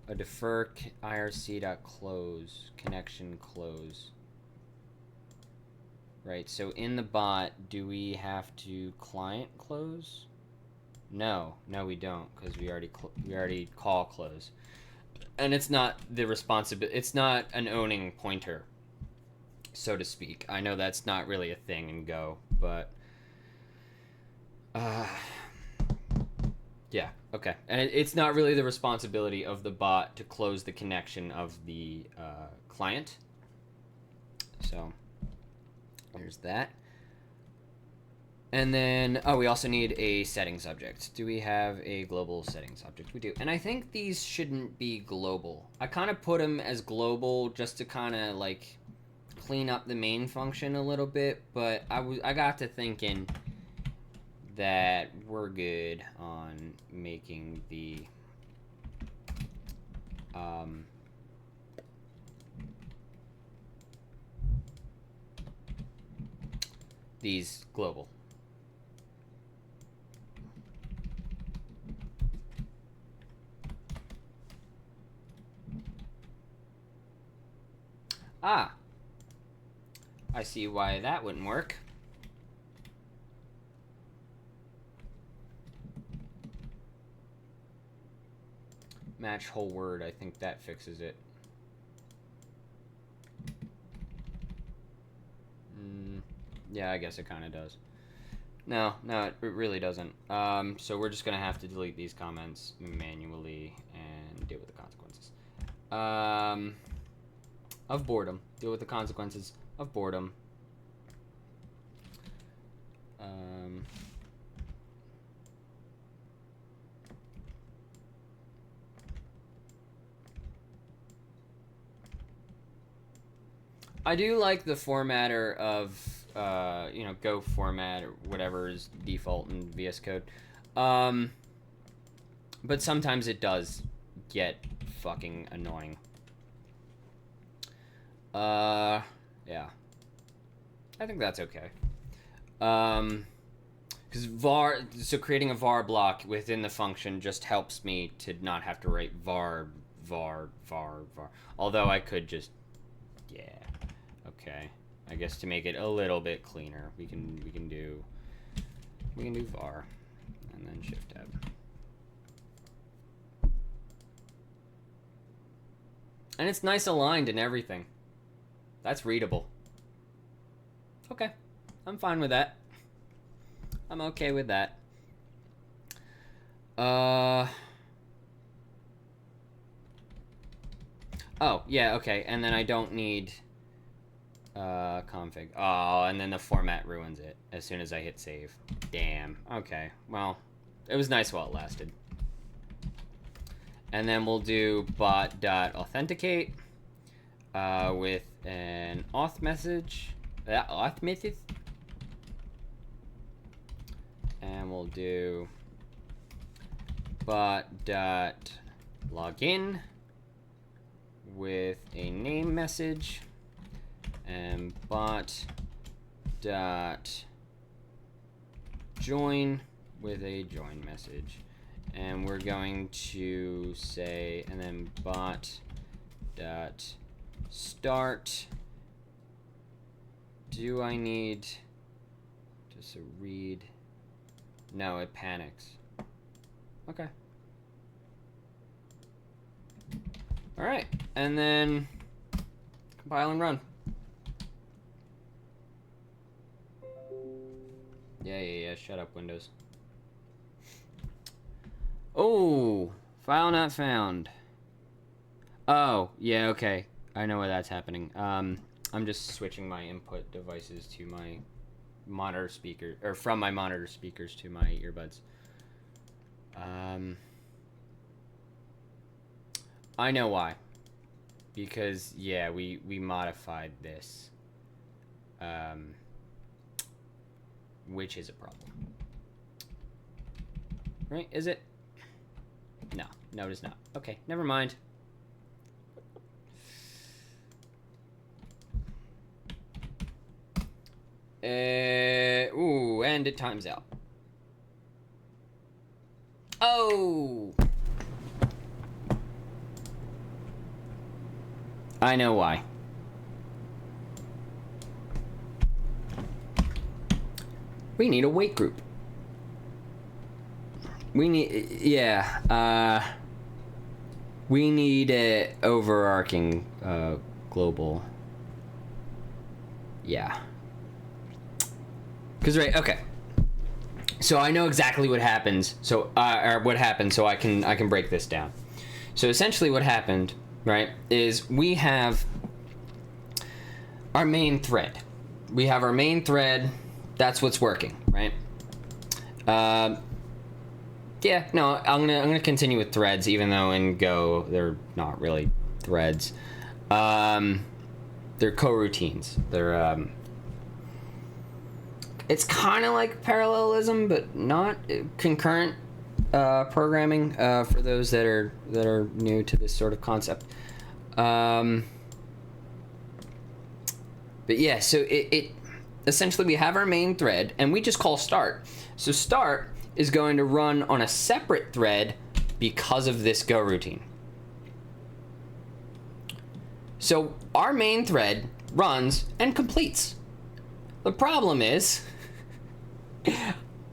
a defer IRC.close, connection close. Right, so in the bot, do we have to client close? No, we don't, because we already call close, and it's not the responsibility. It's not an owning pointer, so to speak. I know that's not really a thing in Go, but yeah, okay, and it's not really the responsibility of the bot to close the connection of the client. So There's that. And then, oh, we also need a settings object. Do we have a global settings object? We do. And I think these shouldn't be global. I kind of put them as global just to kind of like clean up the main function a little bit, but I got to thinking that we're good on making the these global. Ah, I see why that wouldn't work. Match whole word, I think that fixes it. Yeah, I guess it kind of does. No, it really doesn't. So we're just going to have to delete these comments manually and deal with the consequences. Of boredom. Deal with the consequences of boredom. I do like the formatter of, Go format or whatever is default in VS Code. But sometimes it does get fucking annoying. Yeah. I think that's okay. Because so creating a var block within the function just helps me to not have to write var. Although I could just, yeah. Okay, I guess to make it a little bit cleaner, we can do var, and then shift tab. And it's nice aligned and everything. That's readable. Okay, I'm fine with that. I'm okay with that. Oh, yeah, okay, and then I don't need config. Oh, and then the format ruins it as soon as I hit save. Damn. Okay, well, it was nice while it lasted. And then we'll do bot.authenticate with an auth message. Auth method. And we'll do bot.login with a name message. And bot.join with a join message. And we're going to say, and then bot.start. Do I need just a read? No, it panics. Okay. All right, and then compile and run. Yeah, shut up, Windows. Oh, file not found. Oh, yeah, okay. I know where that's happening. I'm just switching my input devices to my monitor speaker, or from my monitor speakers to my earbuds. I know why. Because, yeah, we modified this. Which is a problem. Right? Is it? No, it is not. Okay, never mind. Ooh, and it times out. Oh! I know why. We need a wait group. We need, yeah, we need a overarching, global, yeah. Cause right, okay. So I know exactly what happens. So, or what happened. So I can break this down. So essentially, what happened, right, is we have our main thread, we have our main thread. That's what's working, right? Yeah, no, I'm gonna continue with threads, even though in Go they're not really threads. They're coroutines. They're it's kind of like parallelism, but not concurrent programming for those that are new to this sort of concept. But yeah, so it essentially we have our main thread and we just call start. So start is going to run on a separate thread because of this Go routine. So our main thread runs and completes. The problem is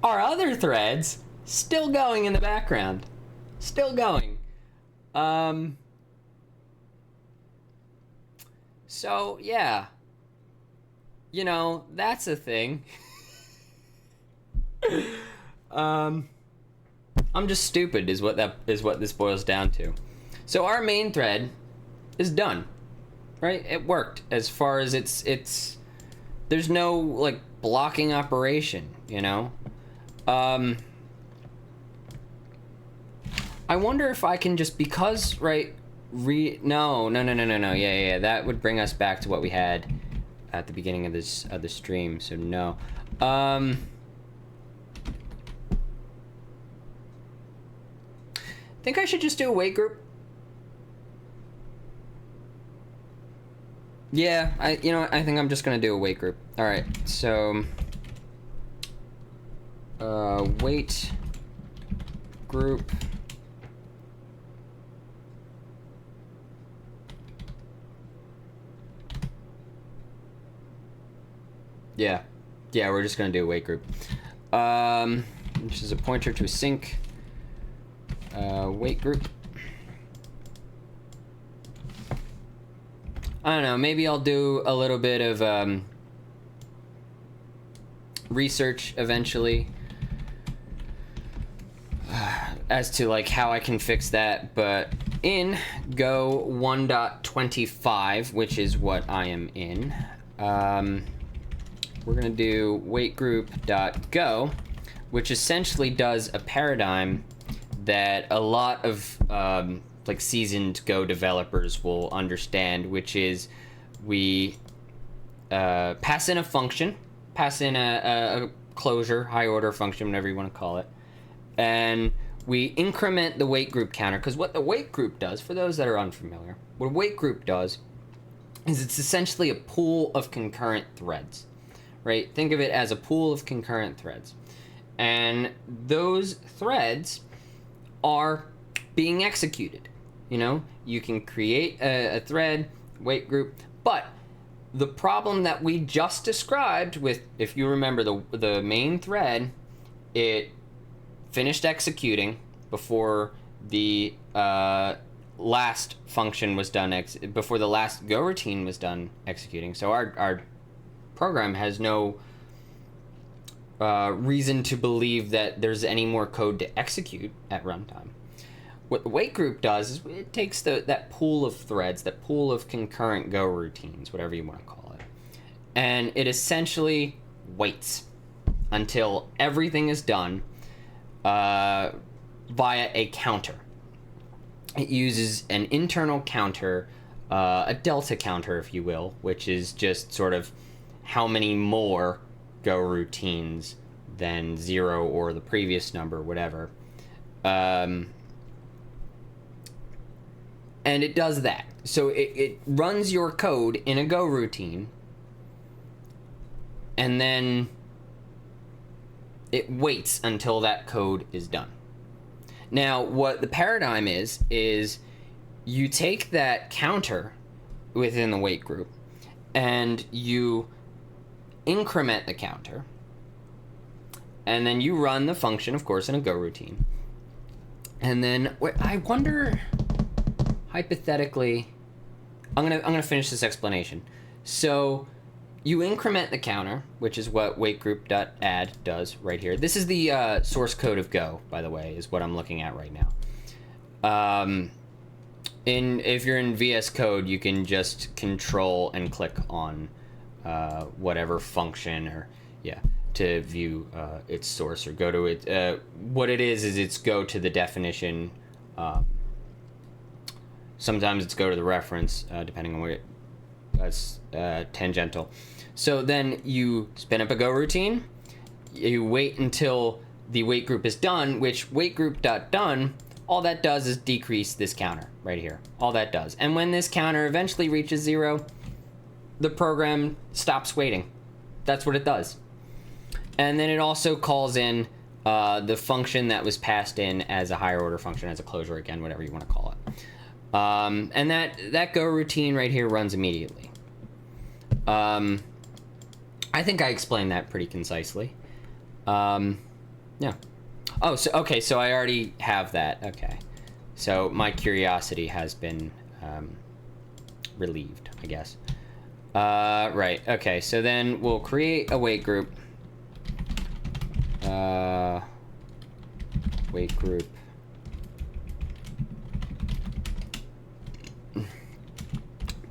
our other threads still going in the background. Still going. So yeah. You know, that's a thing. I'm just stupid is what this boils down to. So our main thread is done. Right? It worked as far as it's there's no like blocking operation, you know? I wonder if I can just because right no, yeah, that would bring us back to what we had at the beginning of this stream, so no. Think I should just do a wait group? Yeah, I think I'm just gonna do a wait group. All right, so wait group. Yeah, we're just gonna do a wait group. Which is a pointer to a sync. Wait group. I don't know, maybe I'll do a little bit of research eventually as to like how I can fix that, but in Go 1.25, which is what I am in, we're gonna do waitgroup.go, which essentially does a paradigm that a lot of like seasoned Go developers will understand, which is we pass in a function, pass in a closure, high order function, whatever you want to call it, and we increment the wait group counter. Because what the wait group does, for those that are unfamiliar, what a wait group does is it's essentially a pool of concurrent threads, right? Think of it as a pool of concurrent threads. And those threads are being executed. You know, you can create a thread, wait group, but the problem that we just described with, if you remember the main thread, it finished executing before the last function was done, before the last Go routine was done executing. So our program has no reason to believe that there's any more code to execute at runtime. What the wait group does is it takes that pool of threads, that pool of concurrent Go routines, whatever you want to call it, and it essentially waits until everything is done via a counter. It uses an internal counter, a delta counter, if you will, which is just sort of how many more Go routines than 0 or the previous number, whatever. And it does that. So it runs your code in a Go routine, and then it waits until that code is done. Now, what the paradigm is you take that counter within the wait group, and you increment the counter, and then you run the function, of course, in a Go routine. And then, I wonder... hypothetically, I'm gonna finish this explanation. So you increment the counter, which is what waitgroup.add does right here. This is the source code of Go, by the way, is what I'm looking at right now. If you're in VS Code, you can just control and click on whatever function, or yeah, to view its source, or go to it. What it is it's go to the definition. Sometimes it's go to the reference, depending on what that's tangential. So then you spin up a go routine. You wait until the wait group is done, which wait group dot done, all that does is decrease this counter right here. All that does. And when this counter eventually reaches 0, the program stops waiting. That's what it does. And then it also calls in the function that was passed in as a higher order function, as a closure, again, whatever you want to call it. And that go routine right here runs immediately. I think I explained that pretty concisely. Yeah. Oh, so okay, so I already have that. Okay. So my curiosity has been relieved, I guess. Right. Okay, so then we'll create a wait group. Wait group.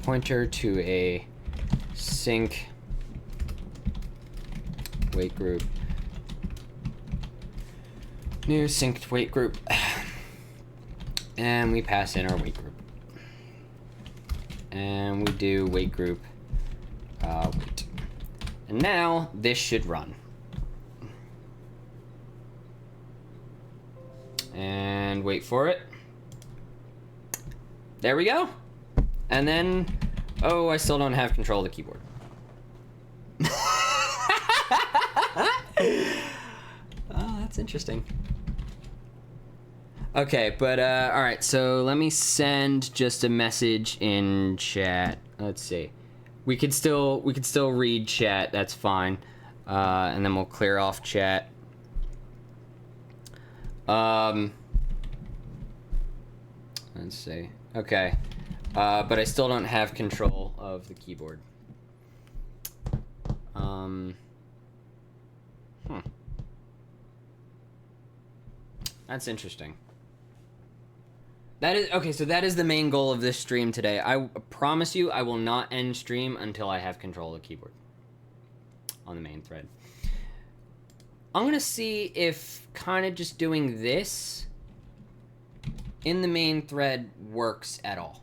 Pointer to a sync wait group. New synced wait group. And we pass in our wait group. And we do wait group wait. And now this should run. And wait for it. There we go. And then, oh, I still don't have control of the keyboard. Oh, that's interesting. Okay, but all right, so let me send just a message in chat. Let's see. We could still read chat, that's fine. And then we'll clear off chat. Let's see. Okay. But I still don't have control of the keyboard. That's interesting. That is okay, so that is the main goal of this stream today. I promise you I will not end stream until I have control of the keyboard on the main thread. I'm gonna see if kind of just doing this in the main thread works at all.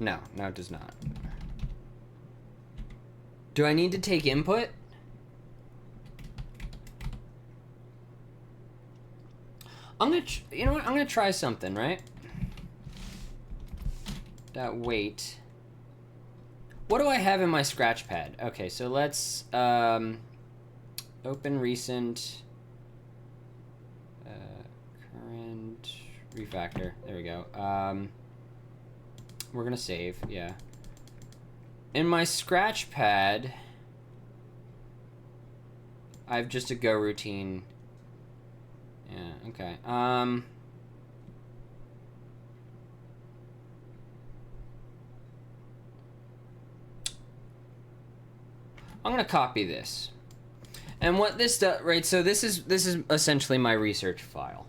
No, it does not. Do I need to take input? You know what? I'm gonna try something, right? That wait. What do I have in my scratch pad? Okay, so let's open recent current refactor. There we go. We're gonna save, yeah. In my scratch pad, I have just a go routine. Yeah, okay. I'm gonna copy this. And what this does, right, so this is essentially my research file.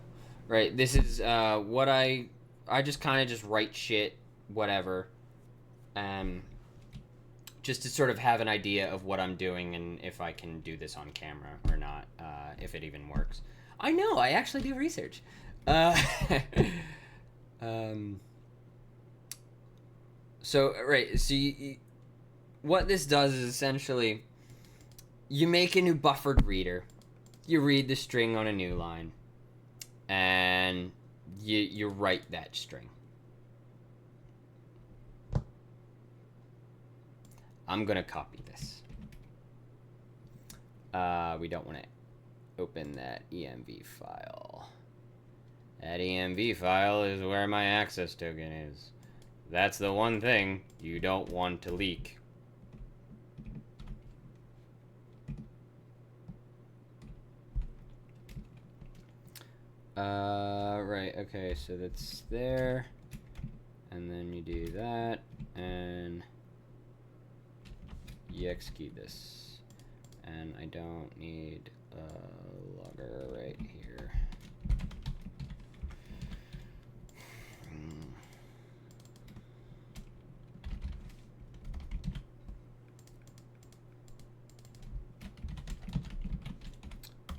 Right? This is what I just kind of just write shit, whatever. Just to sort of have an idea of what I'm doing and if I can do this on camera or not, if it even works. I know, I actually do research. So, right, so what this does is essentially, you make a new buffered reader, you read the string on a new line, and you write that string. I'm gonna copy this. We don't want to open that env file. That env file is where my access token is. That's the one thing you don't want to leak. Right, okay, so that's there. And then you do that. and ex key this. And I don't need a logger right here.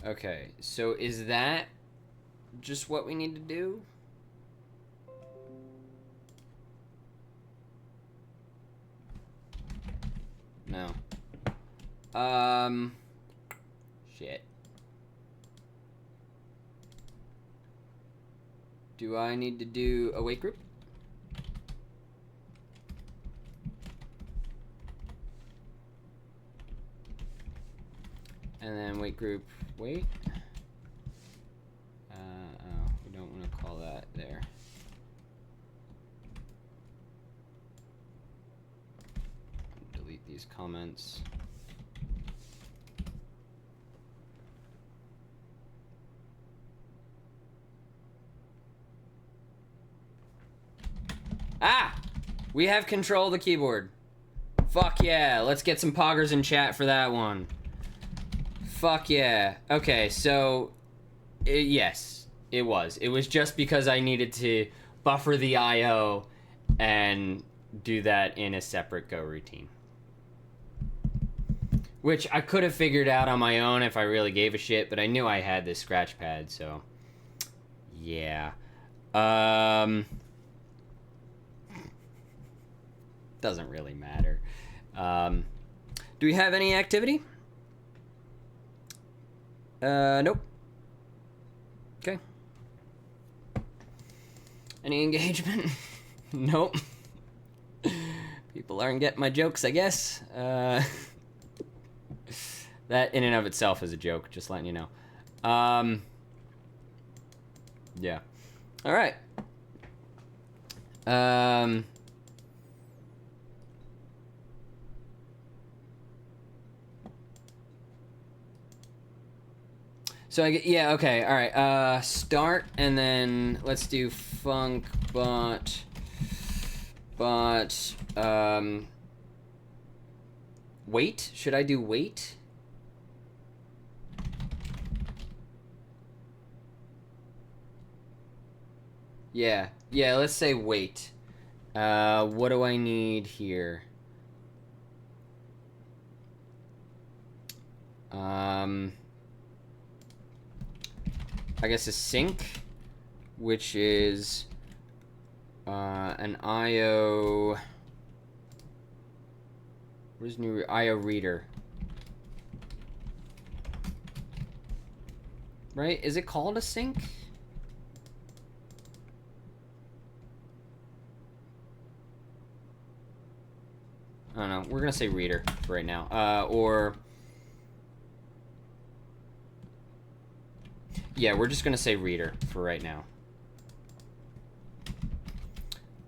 Okay, so is that just what we need to do? No. Shit. Do I need to do a wait group? And then wait group, wait. Oh, we don't want to call that there. Delete these comments. Ah! We have control of the keyboard. Fuck yeah, let's get some poggers in chat for that one. Fuck yeah. Okay, so yes, it was. It was just because I needed to buffer the IO and do that in a separate Go routine. Which I could have figured out on my own if I really gave a shit, but I knew I had this scratch pad, so yeah. Doesn't really matter. Do we have any activity? Nope. Okay. Any engagement? Nope. People aren't getting my jokes, I guess. That in and of itself is a joke, just letting you know. Yeah. All right. So yeah, okay, all right. Start, and then let's do func bot, wait. Should I do wait? Yeah, let's say wait. What do I need here? I guess a sync, which is an IO. Where's new IO reader? Right? Is it called a sync? I don't know. We're gonna say reader for right now. Or yeah, we're just gonna say reader for right now.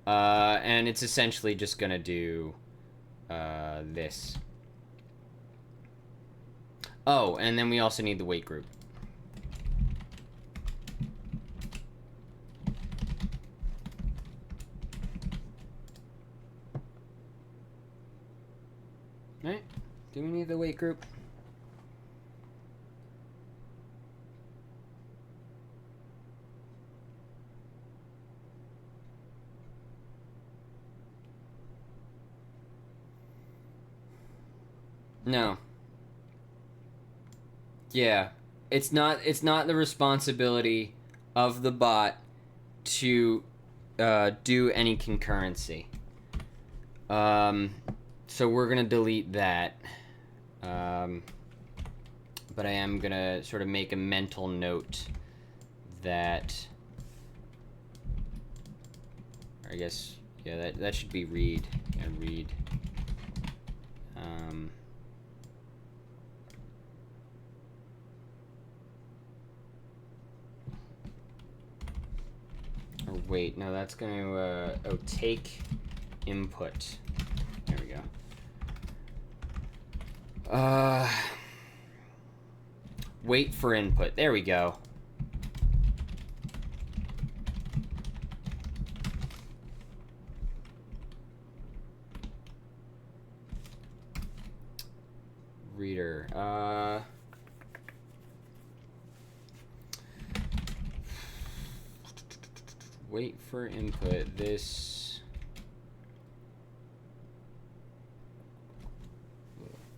And it's essentially just gonna do this. Oh, and then we also need the wait group. Right? Do we need the wait group? No. Yeah. It's not the responsibility of the bot to do any concurrency. So we're gonna delete that. But I am gonna sort of make a mental note that, I guess, yeah, that should be read. Yeah, read. Or wait, no, that's gonna, oh, take input. There we go. Wait for input. There we go. reader. Wait for input. This.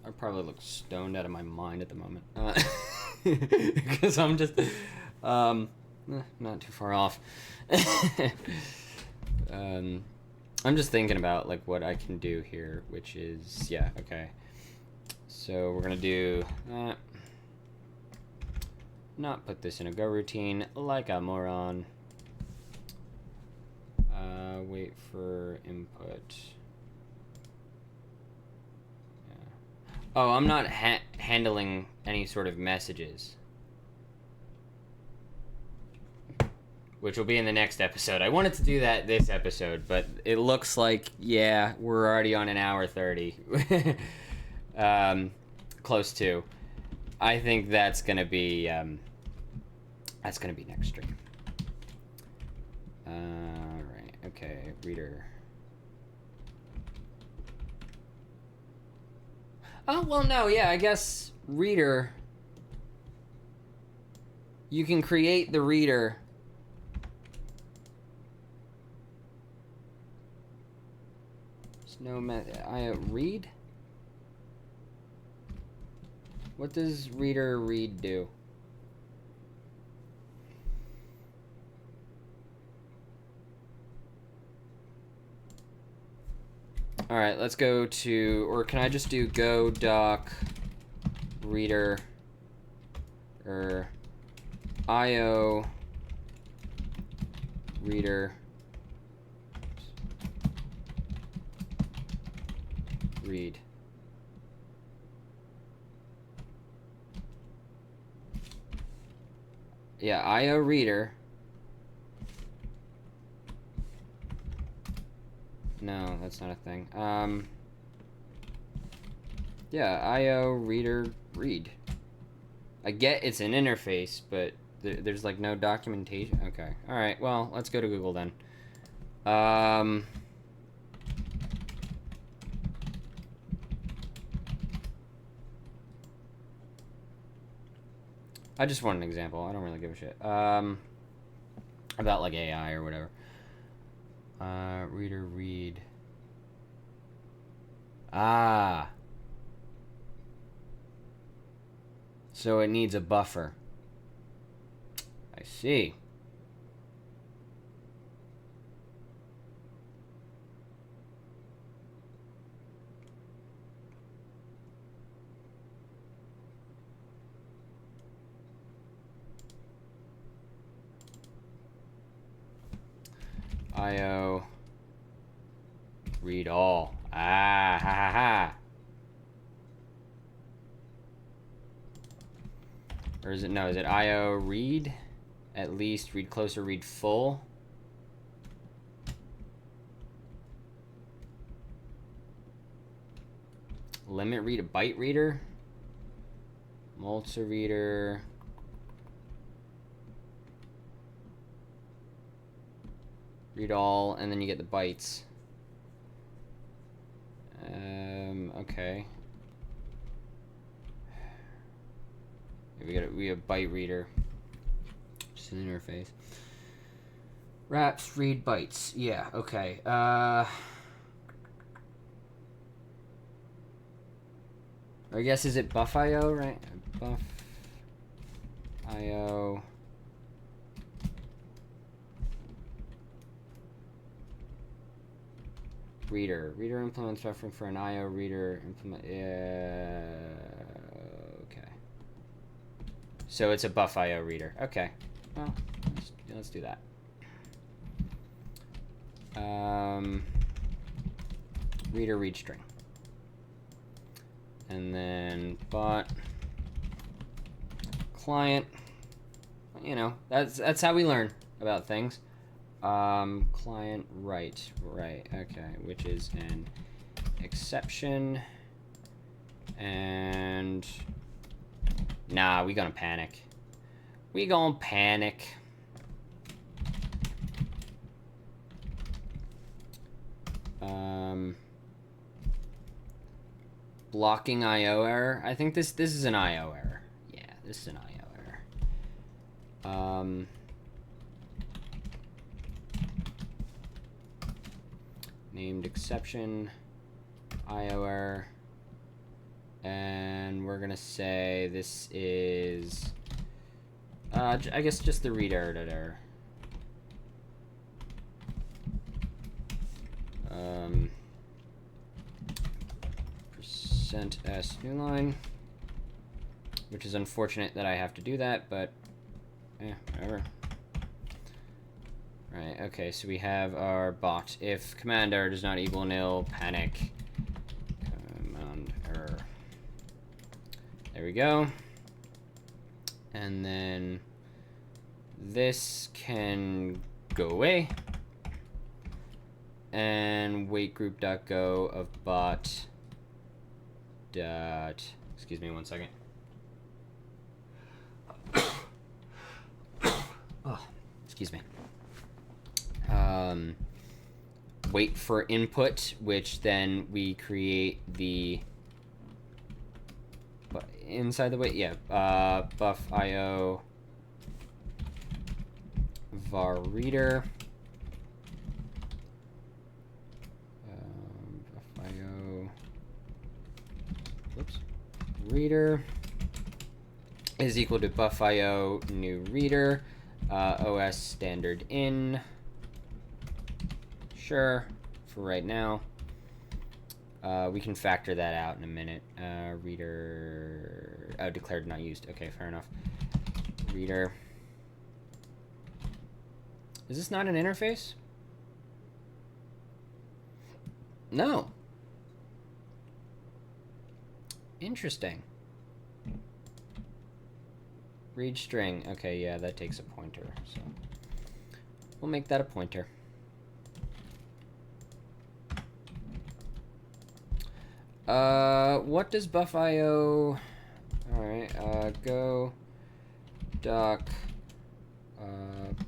I probably look stoned out of my mind at the moment. Because I'm just not too far off. I'm just thinking about like what I can do here, which is okay. So we're gonna do that. Not put this in a go routine like a moron. Wait for input. Oh, I'm not handling any sort of messages. Which will be in the next episode. I wanted to do that this episode, but it looks like, we're already on an hour 30. Close to. I think that's gonna be next stream. Alright, okay, reader. Oh, well, no, I guess reader. You can create the reader. There's no read? What does reader read do? All right, let's go to, or can I just do go doc reader or IO reader read. Yeah, IO reader. No, that's not a thing. Yeah, IO reader read. I get it's an interface, but there's like no documentation. Okay. All right. Well, let's go to Google then. I just want an example. I don't really give a shit. About like AI or whatever. Reader read. Ah. So it needs a buffer. I see. IO read all. Ah, ha ha ha. Or is it, no, is it IO read? At least, read closer, read full. Limit read a byte reader. Multi-reader. Read all, and then you get the bytes. Okay. We have byte reader. Just an interface. Wraps read bytes. Yeah. Okay. I guess is it buff IO, right? Buff IO. Reader implements buffering for an IO reader implement. Okay. So it's a buff IO reader. Okay. Well, let's do that. Reader read string. And then bot client. You know, that's how we learn about things. Client right, okay, which is an exception, and nah, we gonna panic. blocking IO error. I think this is an IO error. Yeah, this is an IO error. Named exception, IO error, and we're gonna say this is, I guess just the read error. %s new line, which is unfortunate that I have to do that, but whatever. Right, okay, so we have our bot. If command error does not equal nil, panic. Command error. There we go. And then this can go away. And wait group.go of bot dot, excuse me one second. Oh, excuse me. Wait for input, which then we create the inside the wait, yeah, buff IO var reader, buff IO, whoops, reader is equal to buff IO new reader, OS standard in. Sure, for right now. We can factor that out in a minute. Reader, declared not used. Okay, fair enough. Reader. Is this not an interface? No. Interesting. Read string. Okay, yeah, that takes a pointer, so we'll make that a pointer. What does buff IO? All right, go doc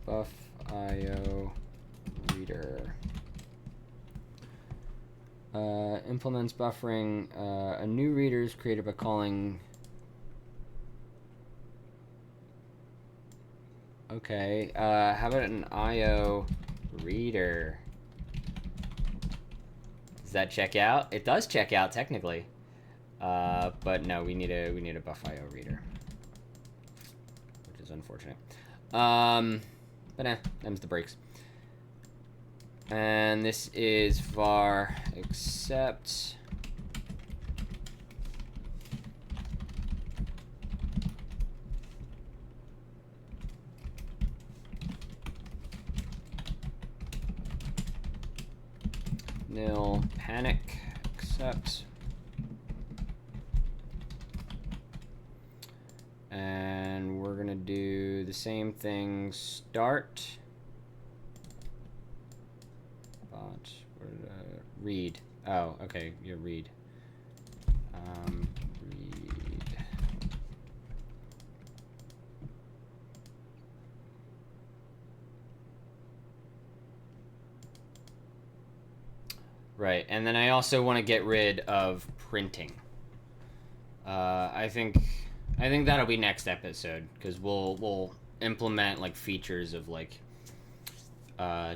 buff IO reader implements buffering. A new reader is created by calling. Okay, how about an IO reader? Does that check out? It does check out technically, but no, we need a buff IO reader, which is unfortunate. But them's the breaks. And this is var except nil panic accept, and we're gonna do the same thing. Start bot read. Oh, okay, you read. Read. Right, and then I also want to get rid of printing. I think that'll be next episode, because we'll implement like features of like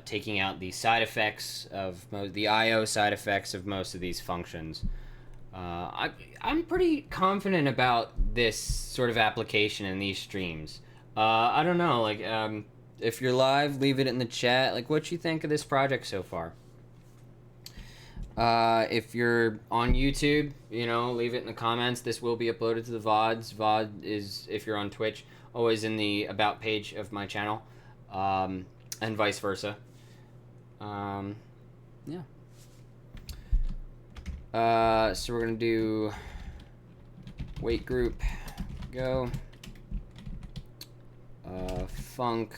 taking out the side effects of the IO side effects of most of these functions. I'm pretty confident about this sort of application in these streams. I don't know, like if you're live, leave it in the chat. Like, what you think of this project so far? If you're on YouTube, leave it in the comments. This will be uploaded to the VODs. VOD is, if you're on Twitch, always in the About page of my channel, and vice versa. Yeah. So we're going to do wait group, go, func,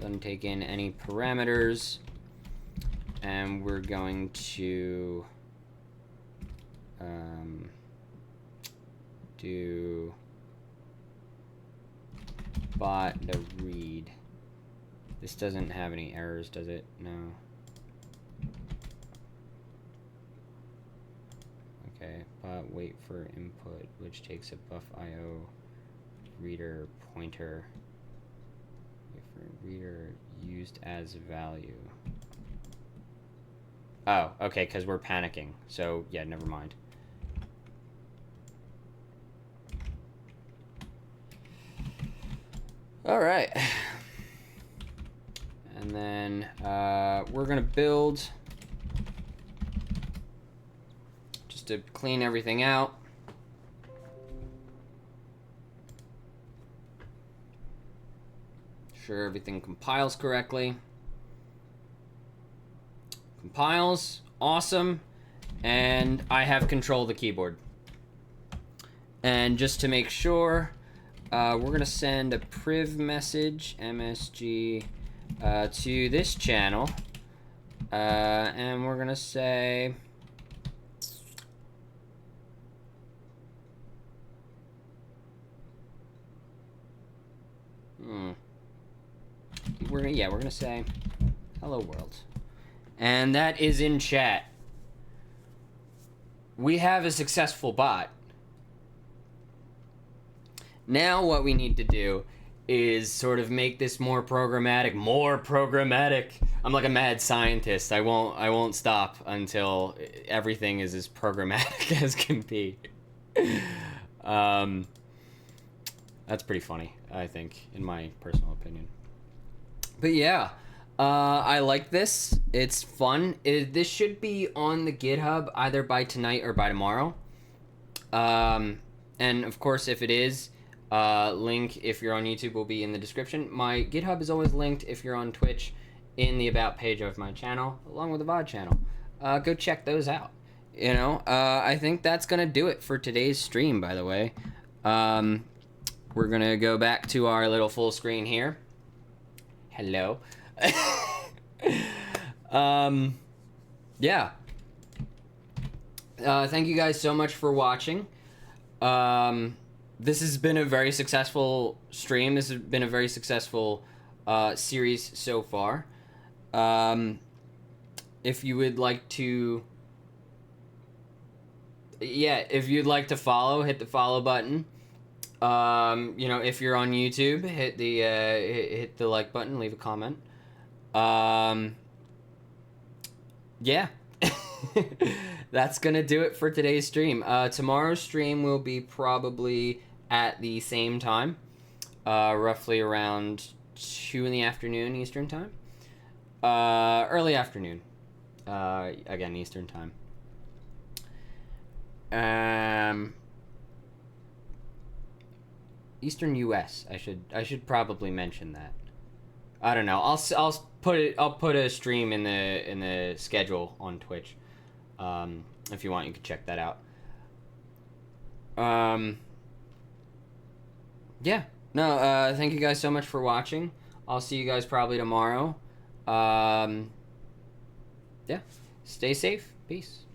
doesn't take in any parameters, and we're going to do bot the read. This doesn't have any errors, does it? No. wait for input, which takes a buff IO reader pointer. Wait for reader used as value. Oh, okay, because we're panicking. So, yeah, never mind. All right. And then we're going to build just to clean everything out. Sure everything compiles correctly. Compiles, awesome. And I have control of the keyboard. And just to make sure, we're going to send a priv message, MSG, to this channel. And we're going to say... We're gonna say, hello world. And that is in chat. We have a successful bot. Now what we need to do is sort of make this more programmatic. I'm like a mad scientist. I won't stop until everything is as programmatic as can be. That's pretty funny, I think, in my personal opinion. But yeah, I like this. It's fun. This should be on the GitHub either by tonight or by tomorrow. And of course, if it is, link if you're on YouTube will be in the description. My GitHub is always linked if you're on Twitch in the About page of my channel, along with the VOD channel. Go check those out. You know, I think that's going to do it for today's stream, by the way. We're going to go back to our little full screen here. Hello. Yeah. Thank you guys so much for watching. This has been a very successful stream. This has been a very successful series so far. If you would like to... Yeah, if you'd like to follow, hit the follow button. You know, if you're on YouTube, hit the like button, leave a comment. Yeah. That's gonna do it for today's stream. Tomorrow's stream will be probably at the same time, roughly around 2 in the afternoon Eastern time. Early afternoon, again Eastern time. Eastern U.S. I should probably mention that. I don't know. I'll put a stream in the schedule on Twitch. If you want, you can check that out. Yeah. No. Thank you guys so much for watching. I'll see you guys probably tomorrow. Yeah. Stay safe. Peace.